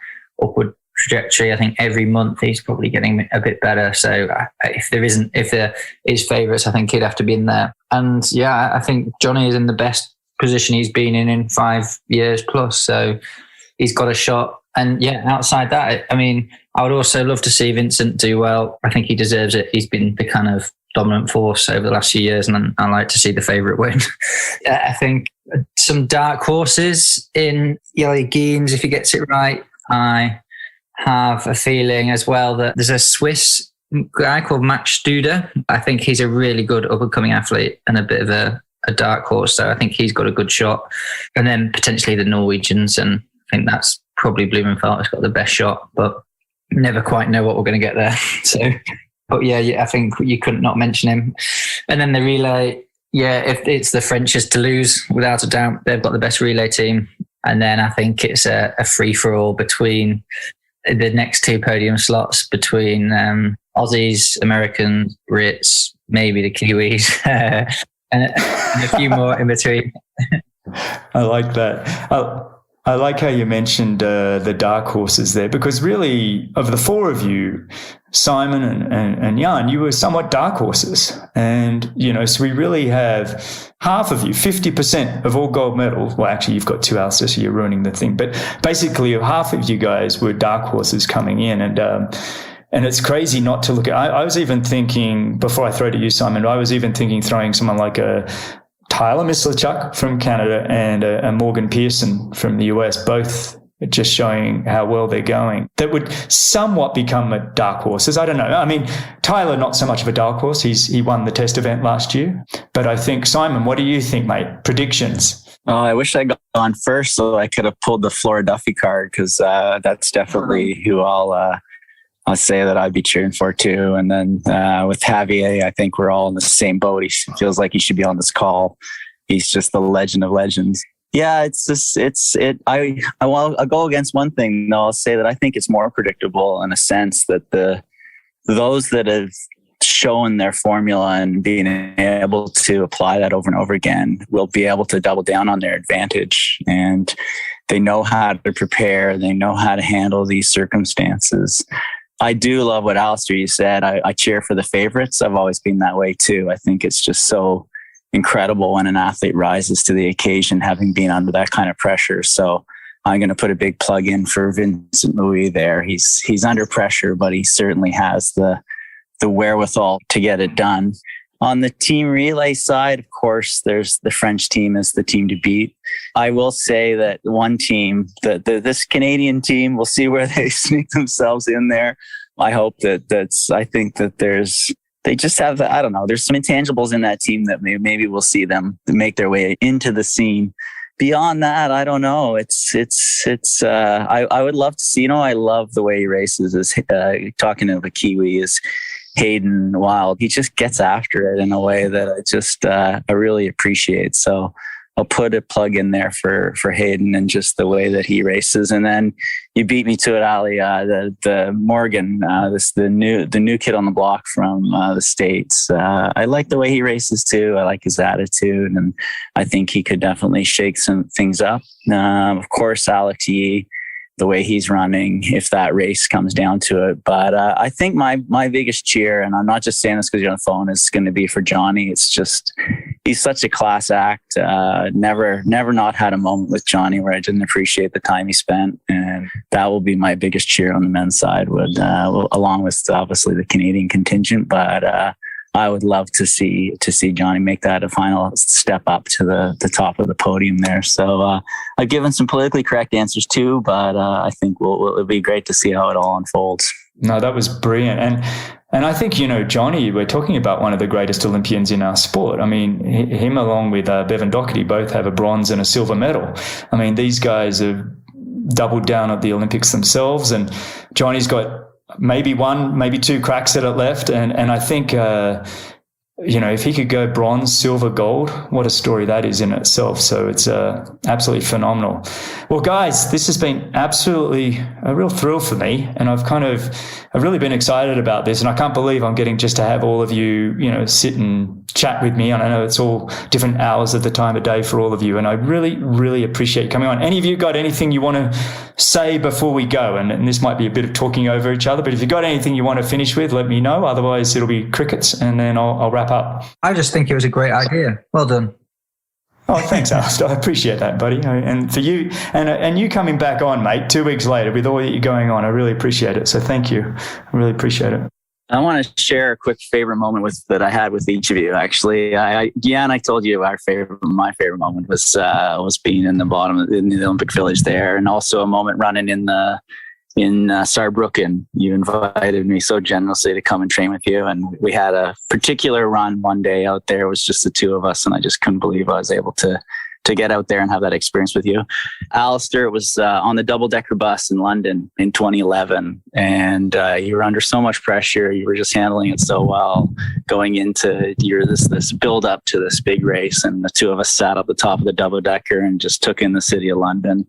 Speaker 3: upward trajectory. I think every month he's probably getting a bit better. So if there is favourites, I think he'd have to be in there. And yeah, I think Johnny is in the best position he's been in 5 years plus. So he's got a shot. And yeah, outside that, I mean, I would also love to see Vincent do well. I think he deserves it. He's been the kind of dominant force over the last few years, and I like to see the favourite win. I think some dark horses in Yeli Geens, if he gets it right. I have a feeling as well that there's a Swiss guy called Max Studer. I think he's a really good up-and-coming athlete and a bit of a dark horse. So I think he's got a good shot. And then potentially the Norwegians, and I think that's probably Blumenfeld has got the best shot, but never quite know what we're going to get there. So, but yeah, I think you couldn't not mention him. And then the relay, if it's the French's to lose, without a doubt, they've got the best relay team. And then I think it's a free-for-all between the next two podium slots, between Aussies, Americans, Brits, maybe the Kiwis, and a few more in between.
Speaker 1: I like that. I like how you mentioned the dark horses there, because really, of the four of you, Simon and Jan, you were somewhat dark horses. And, so we really have half of you, 50% of all gold medals. Well, actually, you've got two, Alistair, so you're ruining the thing. But basically, half of you guys were dark horses coming in. And it's crazy not to look at. I was even thinking, before I throw to you, Simon, I was even thinking throwing someone like a Tyler Mislachuk from Canada and a Morgan Pearson from the US, both just showing how well they're going. That would somewhat become a dark horses. I don't know. I mean, Tyler, not so much of a dark horse. He won the test event last year. But I think, Simon, what do you think, mate? Predictions?
Speaker 4: Oh, I wish I'd gone first so I could have pulled the Flora Duffy card, because that's definitely who I'll say that I'd be cheering for too. And then with Javier, I think we're all in the same boat. He feels like he should be on this call. He's just the legend of legends. Yeah, I'll go against one thing. No, I'll say that I think it's more predictable in a sense that those that have shown their formula and being able to apply that over and over again will be able to double down on their advantage. And they know how to prepare. They know how to handle these circumstances. I do love what Alistair, you said. I cheer for the favorites. I've always been that way too. I think it's just so incredible when an athlete rises to the occasion, having been under that kind of pressure. So I'm going to put a big plug in for Vincent Louis there. He's under pressure, but he certainly has the wherewithal to get it done. On the team relay side, of course, there's the French team is the team to beat. I will say that one team, this Canadian team, we'll see where they sneak themselves in there. I hope I think that they just have, I don't know, there's some intangibles in that team that maybe we'll see them make their way into the scene. Beyond that, I don't know. I would love to see, I love the way he races. Talking of a Kiwi is Hayden Wild. He just gets after it in a way that I really appreciate. So I'll put a plug in there for Hayden and just the way that he races. And then you beat me to it, Ali. The Morgan, the new kid on the block from the States. I like the way he races too. I like his attitude, and I think he could definitely shake some things up. Of course, Alex Yee, the way he's running, if that race comes down to it. But I think my biggest cheer, and I'm not just saying this because you're on the phone, is going to be for Johnny. It's just, he's such a class act. Never not had a moment with Johnny where I didn't appreciate the time he spent. And that will be my biggest cheer on the men's side, along with obviously the Canadian contingent. But I would love to see Johnny make that a final step up to the top of the podium there. So I've given some politically correct answers too, but I think it'll be great to see how it all unfolds.
Speaker 1: No, that was brilliant. And I think, Johnny, we're talking about one of the greatest Olympians in our sport. I mean, him along with Bevan Doherty both have a bronze and a silver medal. I mean, these guys have doubled down at the Olympics themselves, and Johnny's got maybe one, maybe two cracks at it left. And I think, if he could go bronze, silver, gold, what a story that is in itself. So it's absolutely phenomenal. Well, guys, this has been absolutely a real thrill for me. And I've really been excited about this. And I can't believe I'm getting just to have all of you, sit and chat with me. And I know it's all different hours of the time of day for all of you. And I really, really appreciate coming on. Any of you got anything you want to say before we go? And this might be a bit of talking over each other, but if you got anything you want to finish with, let me know. Otherwise, it'll be crickets, and then I'll wrap up.
Speaker 3: I just think it was a great idea. Well done.
Speaker 1: Oh, thanks, Alistair. I appreciate that, buddy. And for you, and you coming back on, mate, 2 weeks later with all that you're going on, I really appreciate it. So thank you. I really appreciate it.
Speaker 4: I want to share a quick favorite moment that I had with each of you. Actually, I told you my favorite moment was being in the Olympic Village there, and also a moment running in Saarbrücken. You invited me so generously to come and train with you, and we had a particular run one day out there. It was just the two of us, and I just couldn't believe I was able to get out there and have that experience with you. Alistair was on the double-decker bus in London in 2011, and you were under so much pressure. You were just handling it so well going into this build-up to this big race, and the two of us sat up the top of the double-decker and just took in the city of London.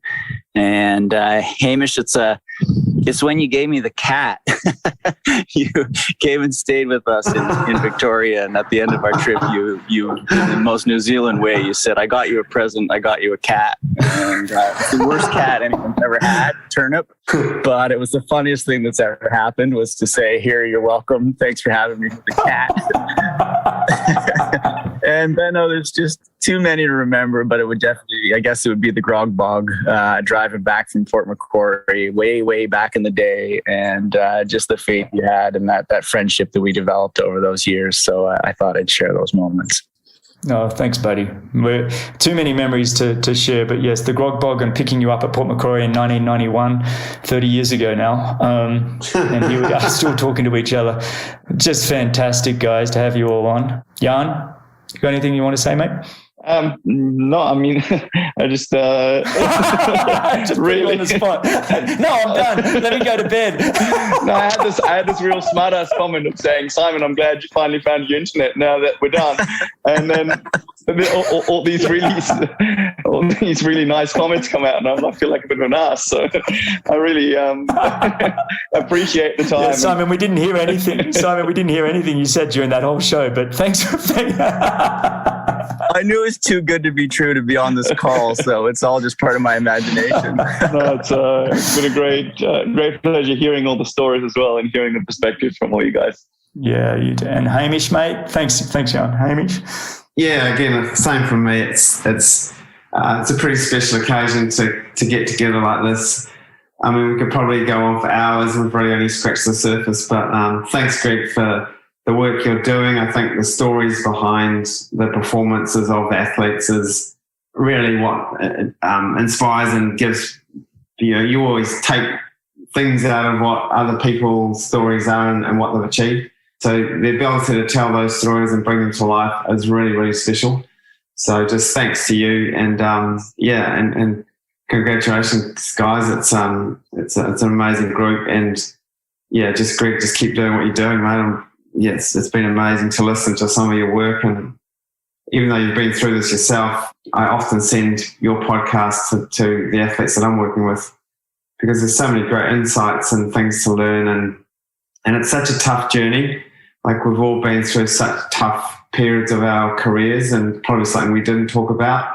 Speaker 4: And Hamish, It's when you gave me the cat. You came and stayed with us in Victoria, and at the end of our trip, you in the most New Zealand way, you said, "I got you a present. I got you a cat." And it's the worst cat anyone's ever had, Turnip. But it was the funniest thing that's ever happened, was to say, "Here, you're welcome. Thanks for having me for the cat." And Benno, there's just too many to remember, but it would definitely, I guess it would be the grog bog, driving back from Port Macquarie way back in the day, and just the faith you had and that friendship that we developed over those years. So I thought I'd share those moments.
Speaker 1: No, thanks, buddy. Too many memories to share, but yes, the grog bog and picking you up at Port Macquarie in 1991, 30 years ago now. And here we are still talking to each other. Just fantastic, guys, to have you all on. Jan, you got anything you want to say, mate?
Speaker 5: No, I mean, I just
Speaker 1: just really on the spot. No, I'm done. Let me go to bed.
Speaker 5: No, I had this real smart ass comment of saying, "Simon, I'm glad you finally found your internet now that we're done." And then all these really nice comments come out, and I feel like a bit of an ass. So I really appreciate the time.
Speaker 1: Yeah, Simon, we didn't hear anything. You said during that whole show, but thanks for
Speaker 4: I knew it was too good to be true to be on this call, so it's all just part of my imagination.
Speaker 5: No, it's been a great pleasure hearing all the stories as well, and hearing the perspectives from all you guys.
Speaker 1: Yeah, you do. And Hamish, mate, thanks, Jan. Hamish.
Speaker 2: Yeah, again, same from me. It's a pretty special occasion to get together like this. I mean, we could probably go on for hours and we've probably only scratched the surface. But thanks, Greg, for the work you're doing. I think the stories behind the performances of athletes is really what inspires and gives, you always take things out of what other people's stories are and what they've achieved. So the ability to tell those stories and bring them to life is really, really special. So just thanks to you, and and congratulations, guys. It's an amazing group, and just Greg, just keep doing what you're doing, mate. Yes, it's been amazing to listen to some of your work, and even though you've been through this yourself, I often send your podcast to the athletes that I'm working with, because there's so many great insights and things to learn, and it's such a tough journey. Like, we've all been through such tough periods of our careers, and probably something we didn't talk about,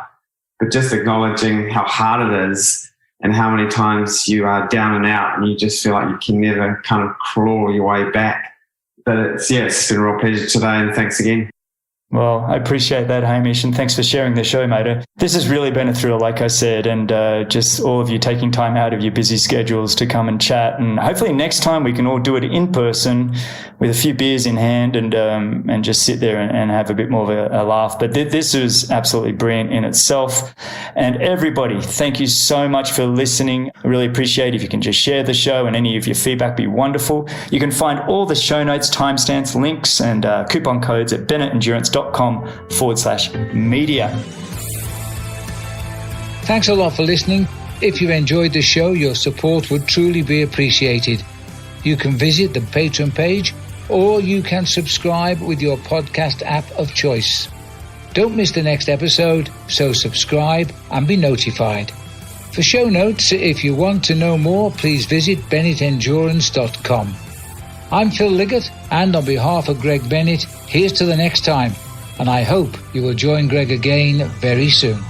Speaker 2: but just acknowledging how hard it is and how many times you are down and out and you just feel like you can never kind of claw your way back. But it's been a real pleasure today, and thanks again.
Speaker 1: Well, I appreciate that, Hamish, and thanks for sharing the show, mate. This has really been a thrill, like I said, and just all of you taking time out of your busy schedules to come and chat. And hopefully next time we can all do it in person with a few beers in hand and just sit there and have a bit more of a laugh. But this was absolutely brilliant in itself. And everybody, thank you so much for listening. I really appreciate if you can just share the show, and any of your feedback would be wonderful. You can find all the show notes, timestamps, links, and coupon codes at bennettendurance.com/media.
Speaker 6: Thanks a lot for listening. If you enjoyed the show, your support would truly be appreciated. You can visit the Patreon page, or you can subscribe with your podcast app of choice. Don't miss the next episode, so subscribe and be notified. For show notes, if you want to know more, please visit bennettendurance.com. I'm Phil Liggett, and on behalf of Greg Bennett, here's to the next time, and I hope you will join Greg again very soon.